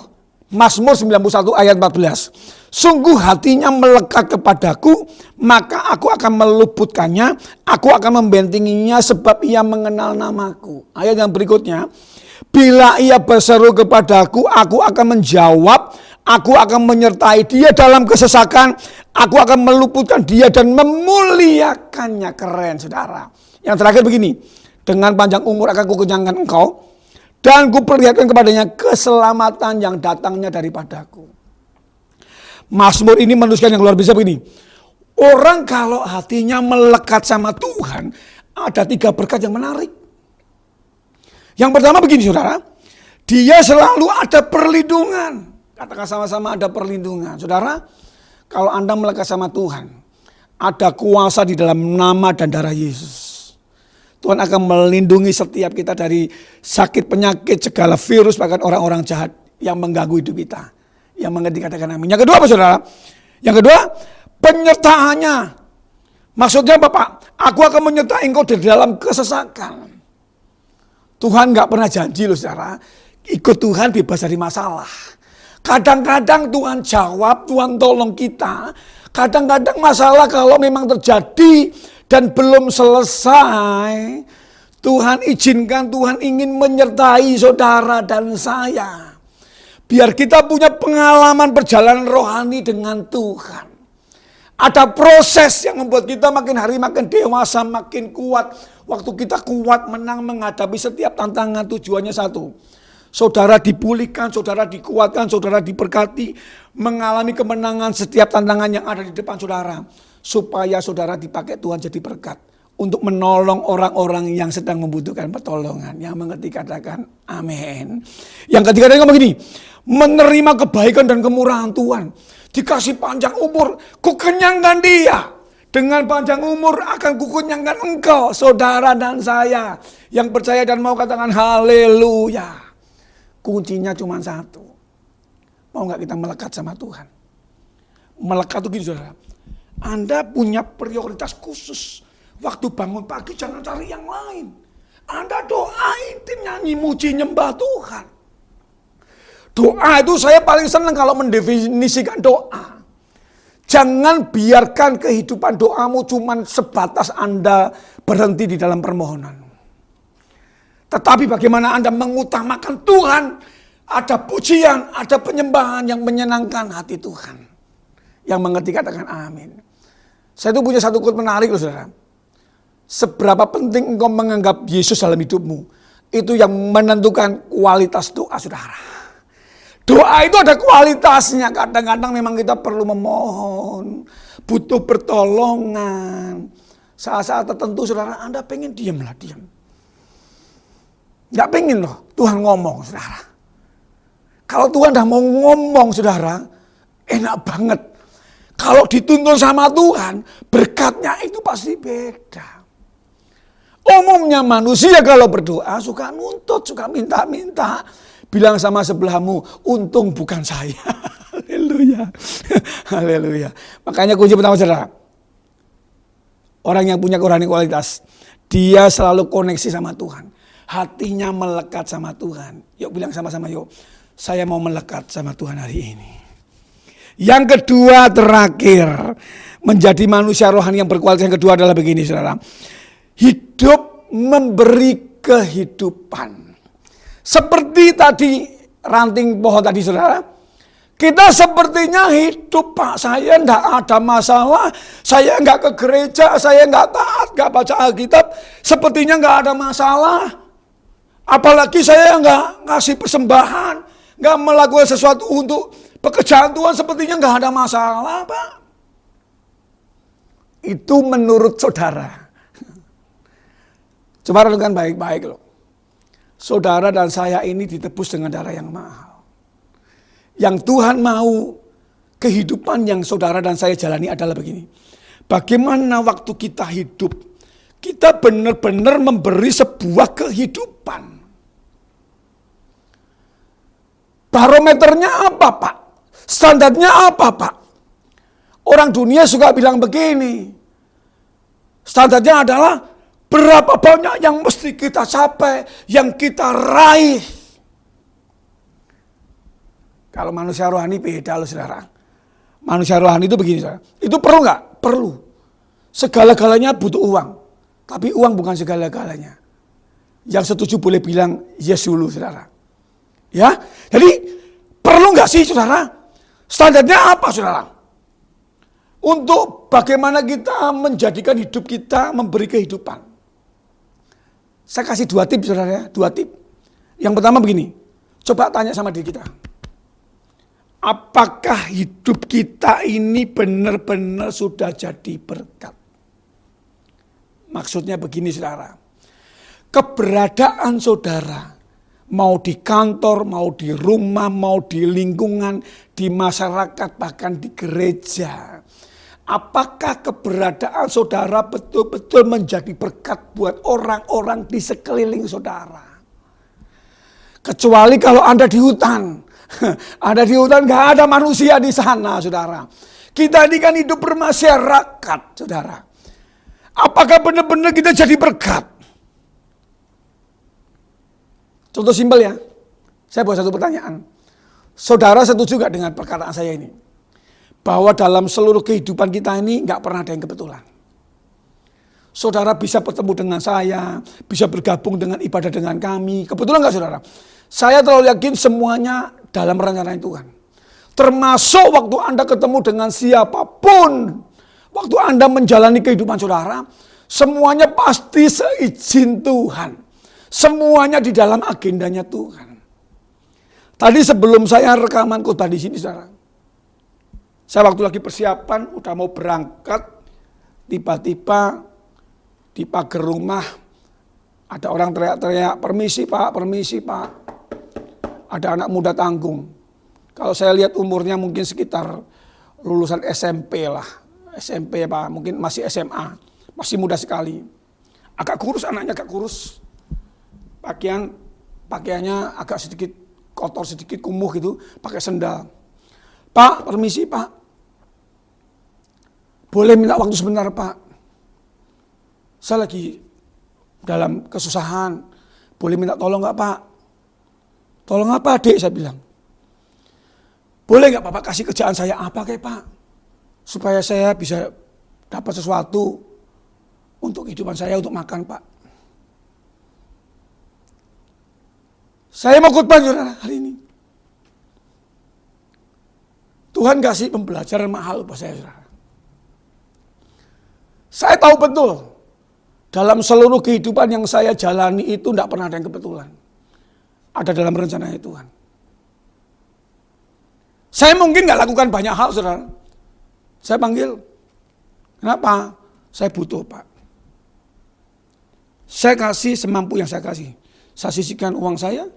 Mazmur 91 ayat 14. Sungguh hatinya melekat kepadaku, maka aku akan meluputkannya, aku akan membentenginya sebab ia mengenal namaku. Ayat yang berikutnya. Bila ia berseru kepadaku, aku akan menjawab, aku akan menyertai dia dalam kesesakan, aku akan meluputkan dia dan memuliakannya. Keren saudara. Yang terakhir begini, dengan panjang umur akan kukenyangkan engkau, dan kuperlihatkan kepadanya keselamatan yang datangnya daripadaku. Mazmur ini menuliskan yang luar biasa begini. Orang kalau hatinya melekat sama Tuhan, ada 3 berkat yang menarik. Yang pertama begini saudara, dia selalu ada perlindungan. Katakan sama-sama, ada perlindungan. Saudara, kalau Anda melekat sama Tuhan, ada kuasa di dalam nama dan darah Yesus. Tuhan akan melindungi setiap kita dari sakit, penyakit, segala virus, bahkan orang-orang jahat yang mengganggu hidup kita. Yang mengerti katakan amin. Yang kedua apa saudara? Yang kedua, penyertaannya. Maksudnya Bapak, aku akan menyertai engkau di dalam kesesakan. Tuhan gak pernah janji loh saudara, ikut Tuhan bebas dari masalah. Kadang-kadang Tuhan jawab, Tuhan tolong kita. Kadang-kadang masalah kalau memang terjadi dan belum selesai, Tuhan izinkan, Tuhan ingin menyertai saudara dan saya. Biar kita punya pengalaman perjalanan rohani dengan Tuhan. Ada proses yang membuat kita makin hari makin dewasa, makin kuat. Waktu kita kuat menang menghadapi setiap tantangan, tujuannya satu. Saudara dipulihkan, saudara dikuatkan, saudara diberkati. Mengalami kemenangan setiap tantangan yang ada di depan saudara. Supaya saudara dipakai Tuhan jadi berkat. Untuk menolong orang-orang yang sedang membutuhkan pertolongan. Yang mengerti katakan amin. Yang ketiga dia ngomong begini. Menerima kebaikan dan kemurahan Tuhan. Dikasih panjang umur, kukenyangkan dia. Dengan panjang umur akan kukenyangkan engkau, saudara dan saya. Yang percaya dan mau katakan haleluya. Kuncinya cuma satu. Mau gak kita melekat sama Tuhan? Melekat itu gini saudara. Anda punya prioritas khusus. Waktu bangun pagi jangan cari yang lain. Anda doain, nyanyi, muji, nyembah Tuhan. Doa itu saya paling senang kalau mendefinisikan doa. Jangan biarkan kehidupan doamu cuma sebatas Anda berhenti di dalam permohonan. Tetapi bagaimana Anda mengutamakan Tuhan, ada pujian, ada penyembahan yang menyenangkan hati Tuhan. Yang mengerti katakan amin. Saya itu punya satu quote menarik loh saudara. Seberapa penting engkau menganggap Yesus dalam hidupmu, itu yang menentukan kualitas doa saudara. Doa itu ada kualitasnya. Kadang-kadang memang kita perlu memohon, butuh pertolongan. Saat-saat tertentu saudara, Anda pengen diamlah, diam. Gak pengen loh Tuhan ngomong saudara. Kalau Tuhan dah mau ngomong saudara, enak banget. Kalau dituntun sama Tuhan, berkatnya itu pasti beda. Umumnya manusia kalau berdoa suka nuntut, suka minta-minta. Bilang sama sebelahmu, untung bukan saya. Haleluya. Haleluya. Makanya kunci pertama saudara. Orang yang punya rohani kualitas, dia selalu koneksi sama Tuhan. Hatinya melekat sama Tuhan. Yuk bilang sama-sama yuk. Saya mau melekat sama Tuhan hari ini. Yang kedua terakhir. Menjadi manusia rohani yang berkualitas yang kedua adalah begini saudara. Hidup memberi kehidupan. Seperti tadi ranting pohon tadi saudara. Kita sepertinya hidup Pak. Saya enggak ada masalah. Saya enggak ke gereja. Saya enggak taat. Enggak baca Alkitab. Sepertinya enggak ada masalah. Apalagi saya enggak ngasih persembahan. Enggak melakukan sesuatu untuk pekerjaan Tuhan. Sepertinya enggak ada masalah Pak. Itu menurut saudara. Coba renungkan baik-baik loh. Saudara dan saya ini ditebus dengan darah yang mahal. Yang Tuhan mau kehidupan yang saudara dan saya jalani adalah begini. Bagaimana waktu kita hidup, kita benar-benar memberi sebuah kehidupan. Barometernya apa Pak? Standarnya apa Pak? Orang dunia suka bilang begini. Standarnya adalah berapa banyak yang mesti kita capai, yang kita raih. Kalau manusia rohani beda loh saudara. Manusia rohani itu begini saudara. Itu perlu nggak? Perlu. Segala-galanya butuh uang. Tapi uang bukan segala-galanya. Yang setuju boleh bilang yes dulu saudara. Ya, jadi perlu nggak sih saudara? Standarnya apa saudara? Untuk bagaimana kita menjadikan hidup kita memberi kehidupan. Saya kasih 2 tip saudara ya, 2 tip. Yang pertama begini, coba tanya sama diri kita. Apakah hidup kita ini benar-benar sudah jadi berkat? Maksudnya begini saudara. Keberadaan saudara, mau di kantor, mau di rumah, mau di lingkungan, di masyarakat, bahkan di gereja. Apakah keberadaan saudara betul-betul menjadi berkat buat orang-orang di sekeliling saudara? Kecuali kalau Anda di hutan. Ada di hutan gak ada manusia di sana saudara. Kita ini kan hidup bermasyarakat saudara. Apakah benar-benar kita jadi berkat? Contoh simpel ya, saya buat satu pertanyaan. Saudara setuju gak dengan perkataan saya ini? Bahwa dalam seluruh kehidupan kita ini gak pernah ada yang kebetulan. Saudara bisa bertemu dengan saya, bisa bergabung dengan ibadah dengan kami. Kebetulan gak saudara? Saya terlalu yakin semuanya dalam rencana Tuhan. Termasuk waktu Anda ketemu dengan siapapun. Waktu Anda menjalani kehidupan saudara, semuanya pasti seizin Tuhan. Semuanya di dalam agendanya Tuhan. Tadi sebelum saya rekaman khotbah di sini, saudara, saya waktu lagi persiapan, udah mau berangkat, tiba-tiba di pagar rumah ada orang teriak-teriak, permisi pak, permisi pak. Ada anak muda tanggung. Kalau saya lihat umurnya mungkin sekitar lulusan SMP lah, SMP apa, mungkin masih SMA, masih muda sekali. Agak kurus anaknya, agak kurus. Pakaiannya agak sedikit kotor, sedikit kumuh gitu, pakai sendal. Pak, permisi pak. Boleh minta waktu sebentar pak. Saya lagi dalam kesusahan. Boleh minta tolong gak pak? Tolong apa adik, saya bilang. Boleh gak bapak kasih kerjaan saya apa kayak pak? Supaya saya bisa dapat sesuatu untuk kehidupan saya, untuk makan pak. Saya mau khotbah saudara hari ini. Tuhan kasih pembelajaran mahal buat saya saudara. Saya tahu betul dalam seluruh kehidupan yang saya jalani itu tidak pernah ada yang kebetulan. Ada dalam rencana Tuhan. Saya mungkin nggak lakukan banyak hal saudara. Saya panggil. Kenapa? Saya butuh pak. Saya kasih semampu yang saya kasih. Saya sisihkan uang saya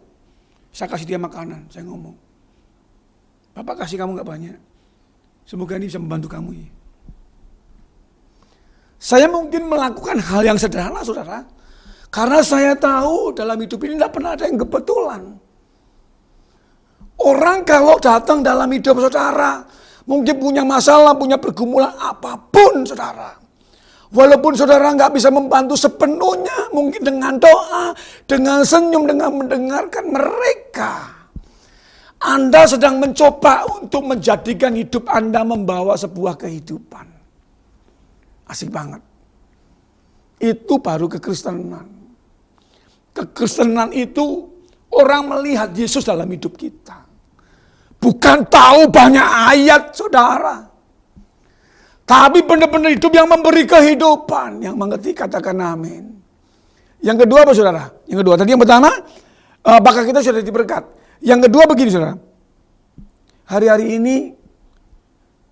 kasih dia makanan, saya ngomong. Bapak kasih kamu gak banyak. Semoga ini bisa membantu kamu ya. Saya mungkin melakukan hal yang sederhana saudara. Karena saya tahu dalam hidup ini tidak pernah ada yang kebetulan. Orang kalau datang dalam hidup saudara, mungkin punya masalah, punya pergumulan apapun saudara. Walaupun saudara nggak bisa membantu sepenuhnya, mungkin dengan doa, dengan senyum, dengan mendengarkan mereka. Anda sedang mencoba untuk menjadikan hidup Anda membawa sebuah kehidupan. Asik banget. Itu baru kekristenan. Kekristenan itu orang melihat Yesus dalam hidup kita. Bukan tahu banyak ayat saudara. Tapi benar-benar hidup yang memberi kehidupan. Yang mengerti katakan amin. Yang kedua apa saudara? Yang kedua, tadi yang pertama, apakah kita sudah diberkat? Yang kedua begini saudara. Hari-hari ini,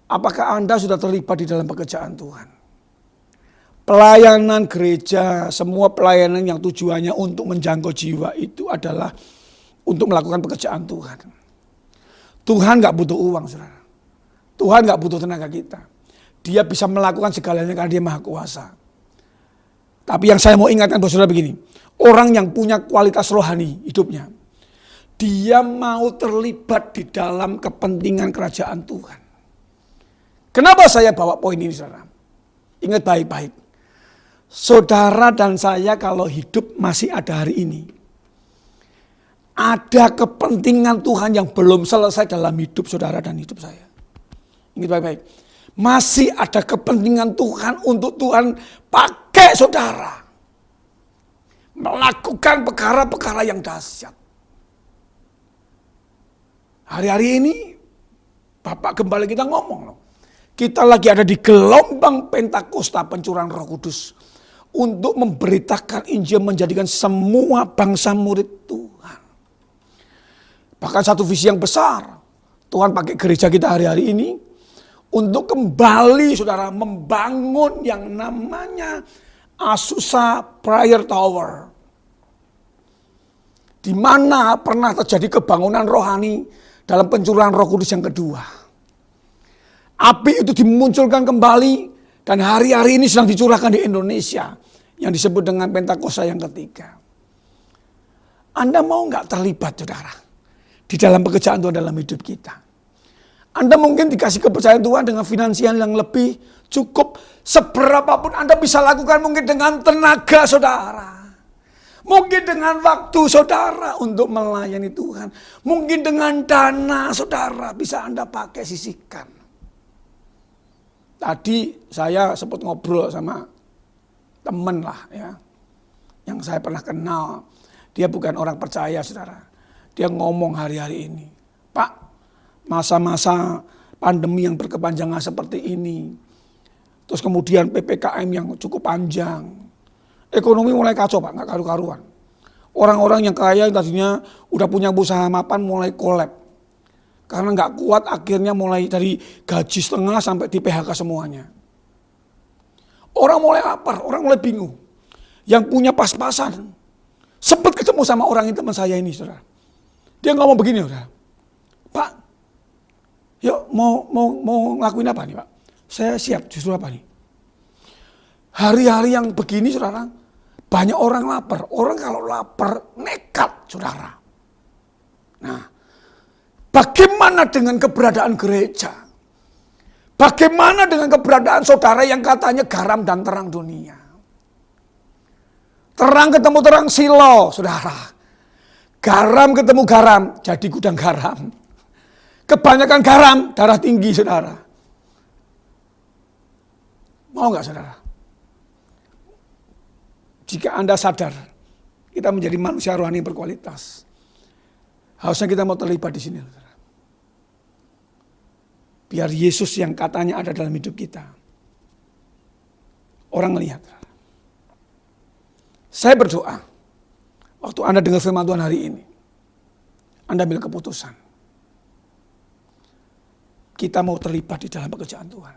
apakah Anda sudah terlibat di dalam pekerjaan Tuhan? Pelayanan gereja, semua pelayanan yang tujuannya untuk menjangkau jiwa itu adalah untuk melakukan pekerjaan Tuhan. Tuhan gak butuh uang saudara. Tuhan gak butuh tenaga kita. Dia bisa melakukan segalanya karena dia maha kuasa. Tapi yang saya mau ingatkan buat saudara begini. Orang yang punya kualitas rohani hidupnya. Dia mau terlibat di dalam kepentingan kerajaan Tuhan. Kenapa saya bawa poin ini saudara? Ingat baik-baik. saudara dan saya kalau hidup masih ada hari ini, ada kepentingan Tuhan yang belum selesai dalam hidup saudara dan hidup saya. Ingat baik-baik. Masih ada kepentingan Tuhan untuk Tuhan pakai saudara. Melakukan perkara-perkara yang dahsyat. Hari-hari ini Bapak Gembala kita ngomong loh. Kita lagi ada di gelombang Pentakosta pencurahan Roh Kudus. Untuk memberitakan Injil, menjadikan semua bangsa murid Tuhan. Bahkan satu visi yang besar. Tuhan pakai gereja kita hari-hari ini. Untuk kembali saudara membangun yang namanya Azusa Prayer Tower. Di mana pernah terjadi kebangunan rohani dalam pencurahan Roh Kudus yang kedua. Api itu dimunculkan kembali dan hari-hari ini sedang dicurahkan di Indonesia yang disebut dengan Pentakosta yang ketiga. Anda mau nggak terlibat saudara di dalam pekerjaan Tuhan dalam hidup kita? Anda mungkin dikasih kepercayaan Tuhan dengan finansial yang lebih cukup. Seberapapun Anda bisa lakukan mungkin dengan tenaga saudara. Mungkin dengan waktu saudara untuk melayani Tuhan. Mungkin dengan dana saudara bisa Anda pakai sisihkan. Tadi saya sempat ngobrol sama teman lah ya. Yang saya pernah kenal. Dia bukan orang percaya saudara. Dia ngomong hari-hari ini. Pak, masa-masa pandemi yang berkepanjangan seperti ini. Terus kemudian PPKM yang cukup panjang. Ekonomi mulai kacau Pak, nggak karu-karuan. Orang-orang yang kaya yang tadinya udah punya usaha mapan mulai kolab. Karena nggak kuat akhirnya mulai dari gaji setengah sampai di PHK semuanya. Orang mulai lapar, orang mulai bingung. Yang punya pas-pasan. Sempat ketemu sama orang ini teman saya ini saudara. Dia ngomong begini saudara. Pak, yuk mau ngelakuin apa nih Pak? Saya siap, justru apa nih? Hari-hari yang begini saudara, banyak orang lapar. Orang kalau lapar nekat saudara. Nah, bagaimana dengan keberadaan gereja? Bagaimana dengan keberadaan saudara yang katanya garam dan terang dunia? Terang ketemu terang silau saudara. Garam ketemu garam, jadi gudang garam. Kebanyakan garam, darah tinggi saudara. Mau nggak saudara? Jika Anda sadar, kita menjadi manusia rohani yang berkualitas. Harusnya kita mau terlibat di sini. Saudara. Biar Yesus yang katanya ada dalam hidup kita. Orang melihat. Saya berdoa, waktu Anda dengar firman Tuhan hari ini, Anda ambil keputusan. Kita mau terlibat di dalam pekerjaan Tuhan.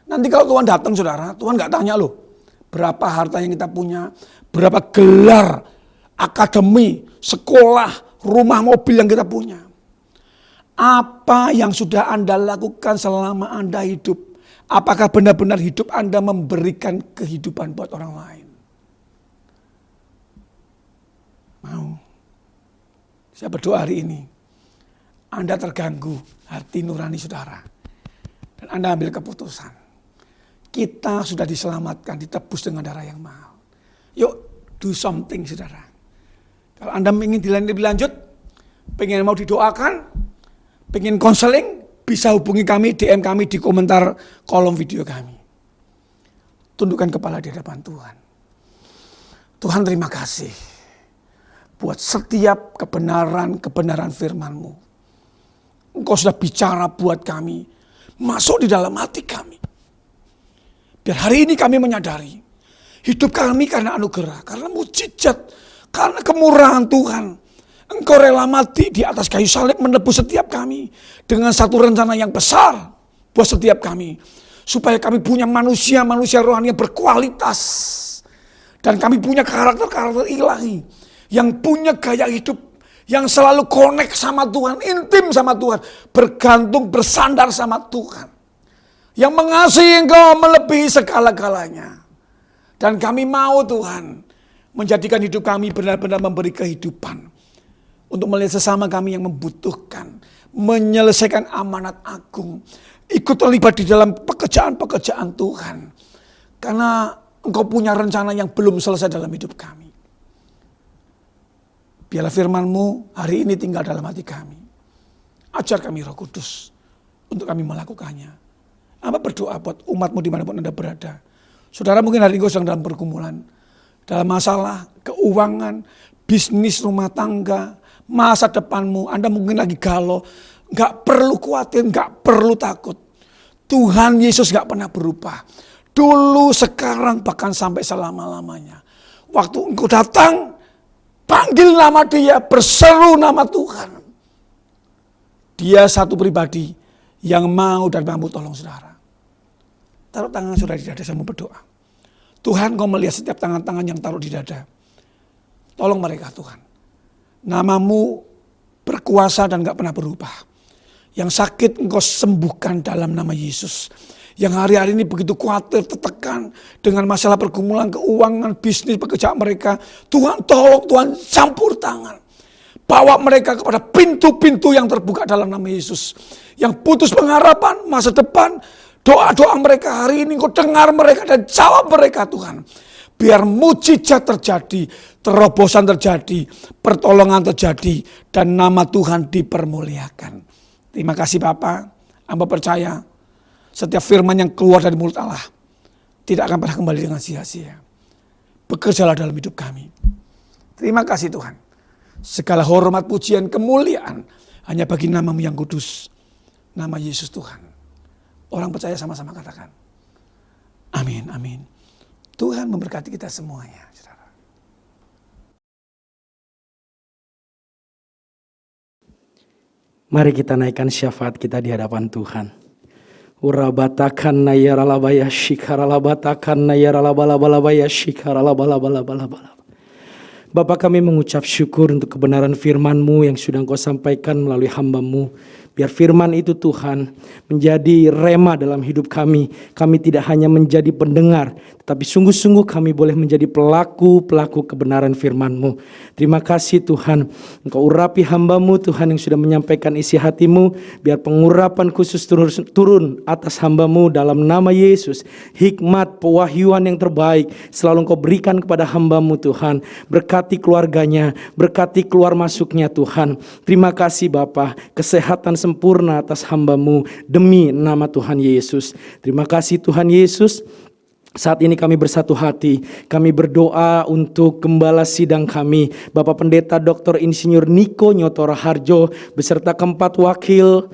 Nanti kalau Tuhan datang saudara, Tuhan gak tanya loh, berapa harta yang kita punya, berapa gelar, akademi, sekolah, rumah, mobil yang kita punya. Apa yang sudah Anda lakukan selama Anda hidup? Apakah benar-benar hidup Anda memberikan kehidupan buat orang lain? Mau? Saya berdoa hari ini, Anda terganggu hati nurani saudara. Dan Anda ambil keputusan. Kita sudah diselamatkan, ditebus dengan darah yang mahal. Yuk, do something saudara. Kalau Anda ingin dilayani lebih lanjut, pengen mau didoakan, pengen konseling, bisa hubungi kami, DM kami di komentar kolom video kami. Tundukkan kepala di hadapan Tuhan. Tuhan terima kasih buat setiap kebenaran firman-Mu. Engkau sudah bicara buat kami, masuk di dalam hati kami. Biar hari ini kami menyadari, hidup kami karena anugerah, karena mujizat, karena kemurahan Tuhan. Engkau rela mati di atas kayu salib menebus setiap kami dengan satu rencana yang besar buat setiap kami. Supaya kami punya manusia rohani yang berkualitas. Dan kami punya karakter-karakter ilahi yang punya gaya hidup yang selalu connect sama Tuhan, intim sama Tuhan, bergantung, bersandar sama Tuhan. Yang mengasihi Engkau melebihi segala-galanya. Dan kami mau Tuhan menjadikan hidup kami benar-benar memberi kehidupan. Untuk melihat sesama kami yang membutuhkan. Menyelesaikan amanat agung. Ikut terlibat di dalam pekerjaan-pekerjaan Tuhan. Karena Engkau punya rencana yang belum selesai dalam hidup kami. Biarlah firman-Mu hari ini tinggal dalam hati kami. Ajar kami Roh Kudus untuk kami melakukannya. Hamba berdoa buat umat-Mu dimanapun Anda berada. Saudara mungkin hari ini kau sedang dalam pergumulan. Dalam masalah keuangan, bisnis, rumah tangga, masa depanmu. Anda mungkin lagi galau. Gak perlu khawatir, gak perlu takut. Tuhan Yesus gak pernah berubah. Dulu, sekarang, bahkan sampai selama-lamanya. Waktu engkau datang, panggil nama Dia, berseru nama Tuhan. Dia satu pribadi yang mau dan mampu tolong saudara. Taruh tangan saudara di dada, saya mau berdoa. Tuhan, Kau melihat setiap tangan-tangan yang taruh di dada. Tolong mereka Tuhan. Nama-Mu berkuasa dan gak pernah berubah. Yang sakit Engkau sembuhkan dalam nama Yesus. Yang hari-hari ini begitu khawatir, tertekan dengan masalah pergumulan, keuangan, bisnis, pekerjaan mereka. Tuhan tolong, Tuhan campur tangan. Bawa mereka kepada pintu-pintu yang terbuka dalam nama Yesus. Yang putus pengharapan, masa depan, doa-doa mereka hari ini Engkau dengar mereka dan jawab mereka Tuhan. Biar mujizat terjadi, terobosan terjadi, pertolongan terjadi, dan nama Tuhan dipermuliakan. Terima kasih Bapa, hamba percaya setiap firman yang keluar dari mulut Allah tidak akan pernah kembali dengan sia-sia. Bekerjalah dalam hidup kami. Terima kasih Tuhan. Segala hormat, pujian, kemuliaan hanya bagi nama-Mu yang kudus. Nama Yesus Tuhan. Orang percaya sama-sama katakan. Amin, amin. Tuhan memberkati kita semuanya. Mari kita naikkan syafaat kita di hadapan Tuhan. Urabatakan nayaralabaya shikaralabatakan nayaralabalabaya shikaralabalabalabalabala. Bapa, kami mengucap syukur untuk kebenaran firman-Mu yang sudah Engkau sampaikan melalui hamba-Mu. Biar firman itu Tuhan menjadi rema dalam hidup kami. Kami tidak hanya menjadi pendengar, tetapi sungguh-sungguh kami boleh menjadi pelaku-pelaku kebenaran firman-Mu. Terima kasih Tuhan. Engkau urapi hamba-Mu Tuhan yang sudah menyampaikan isi hati-Mu. Biar pengurapan khusus turun atas hamba-Mu dalam nama Yesus. Hikmat, pewahyuan yang terbaik selalu Engkau berikan kepada hamba-Mu Tuhan. Berkati keluarganya, berkati keluar masuknya Tuhan. Terima kasih Bapa, kesehatan sempurna atas hamba-Mu demi nama Tuhan Yesus. Terima kasih Tuhan Yesus. Saat ini kami bersatu hati, kami berdoa untuk gembala sidang kami, Bapak Pendeta Dr. Insinyur Niko Nyoto Raharjo, beserta keempat wakil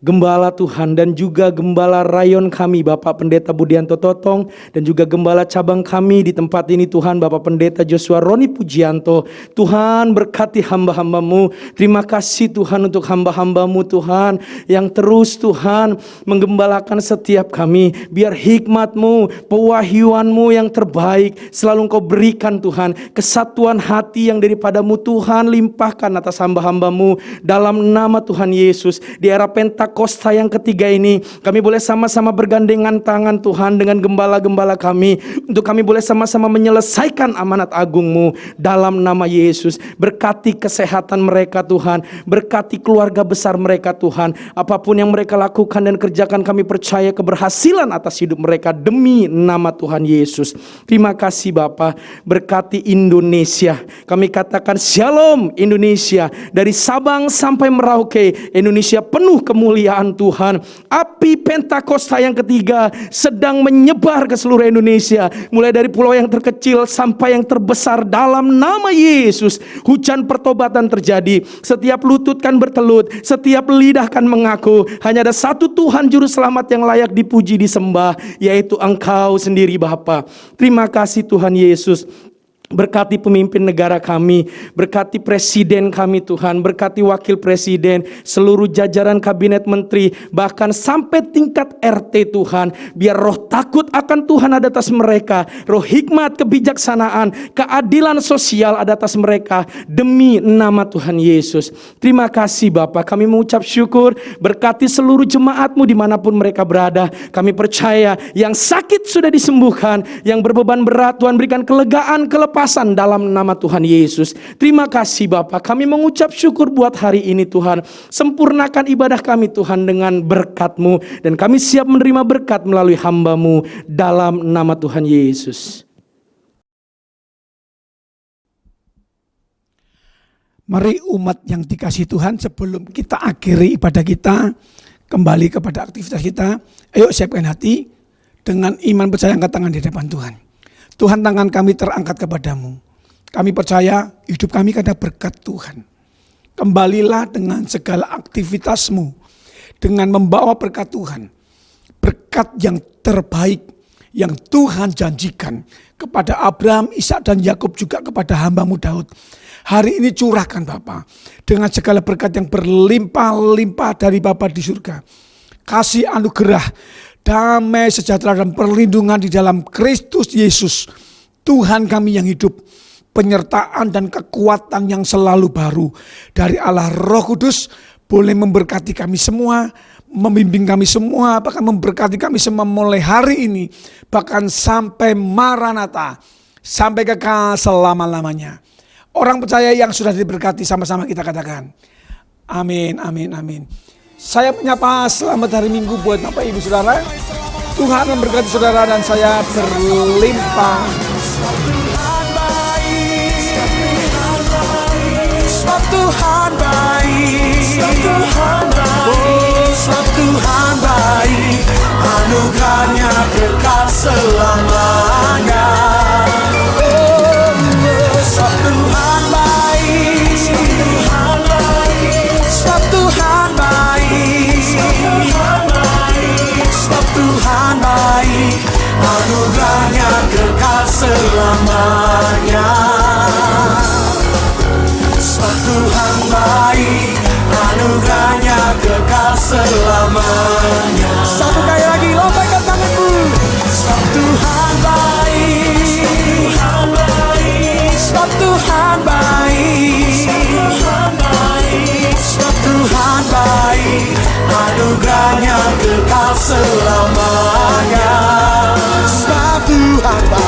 Gembala Tuhan dan juga Gembala Rayon kami Bapak Pendeta Budianto Totong dan juga Gembala cabang kami di tempat ini Tuhan Bapak Pendeta Joshua Roni Pujianto. Tuhan berkati hamba-hamba-Mu. Terima kasih Tuhan untuk hamba-hamba-Mu Tuhan yang terus Tuhan menggembalakan setiap kami. Biar hikmat-Mu, pewahyuan-Mu yang terbaik selalu Engkau berikan Tuhan. Kesatuan hati yang daripada-Mu Tuhan limpahkan atas hamba-hamba-Mu dalam nama Tuhan Yesus. Di era Pentakosta yang ketiga ini kami boleh sama-sama bergandengan tangan Tuhan dengan gembala-gembala kami untuk kami boleh sama-sama menyelesaikan amanat agung-Mu dalam nama Yesus. Berkati kesehatan mereka Tuhan, berkati keluarga besar mereka Tuhan. Apapun yang mereka lakukan dan kerjakan kami percaya keberhasilan atas hidup mereka demi nama Tuhan Yesus. Terima kasih Bapa. Berkati Indonesia. Kami katakan Shalom Indonesia. Dari Sabang sampai Merauke, Indonesia penuh kemuliaan Tuhan. Api Pentakosta yang ketiga sedang menyebar ke seluruh Indonesia, mulai dari pulau yang terkecil sampai yang terbesar dalam nama Yesus. Hujan pertobatan terjadi, setiap lutut kan bertelut, setiap lidah kan mengaku hanya ada satu Tuhan juru selamat yang layak dipuji disembah, yaitu Engkau sendiri Bapa. Terima kasih Tuhan Yesus. Berkati pemimpin negara kami, berkati presiden kami Tuhan, berkati wakil presiden, seluruh jajaran kabinet menteri, bahkan sampai tingkat RT Tuhan. Biar roh takut akan Tuhan ada atas mereka, roh hikmat, kebijaksanaan, keadilan sosial ada atas mereka demi nama Tuhan Yesus. Terima kasih Bapa, kami mengucap syukur. Berkati seluruh jemaat-Mu dimanapun mereka berada. Kami percaya yang sakit sudah disembuhkan, yang berbeban berat Tuhan berikan kelegaan, kelepasan dalam nama Tuhan Yesus. Terima kasih Bapa, kami mengucap syukur buat hari ini Tuhan. Sempurnakan ibadah kami Tuhan dengan berkat-Mu, dan kami siap menerima berkat melalui hamba-Mu dalam nama Tuhan Yesus. Mari umat yang dikasihi Tuhan, sebelum kita akhiri ibadah kita, kembali kepada aktivitas kita, ayo siapkan hati dengan iman percaya angkat tangan di depan Tuhan. Tuhan, tangan kami terangkat kepadamu. Kami percaya hidup kami karena berkat Tuhan. Kembalilah dengan segala aktivitasmu, dengan membawa berkat Tuhan. Berkat yang terbaik yang Tuhan janjikan kepada Abraham, Ishak dan Yakub, juga kepada hamba-Mu Daud. Hari ini curahkan Bapa dengan segala berkat yang berlimpah-limpah dari Bapa di surga. Kasih anugerah, damai, sejahtera dan perlindungan di dalam Kristus Yesus, Tuhan kami yang hidup. Penyertaan dan kekuatan yang selalu baru dari Allah Roh Kudus boleh memberkati kami semua, membimbing kami semua, bahkan memberkati kami semua mulai hari ini, bahkan sampai Maranatha, sampai kekal selama-lamanya. Orang percaya yang sudah diberkati, sama-sama kita katakan amin, amin, amin. Saya menyapa selamat hari Minggu buat Bapak Ibu Saudara. Tuhan memberkati saudara dan saya berlimpah. Sebab Tuhan baik, oh sebab Tuhan baik, anugerahnya kekal selamanya. Oh sebab Tuhan baik, sebab Tuhan baik, sebab Tuhan baik, anugerahnya kekal selamanya. Sebab Tuhan baik, anugerahnya kekal selamanya. Satu kali lagi, lambaikan tanganmu. Sebab Tuhan baik, sebab Tuhan baik, sebab Tuhan baik, anugerahnya kekal selamanya. Sebab Tuhan baik,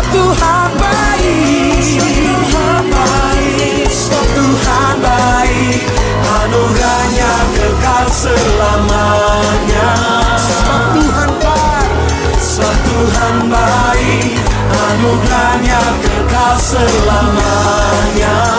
Tuhan baik, sebab Tuhan baik, anugerahnya kekal selamanya. Sebab Tuhan baik, sebab Tuhan baik, anugerahnya kekal selamanya.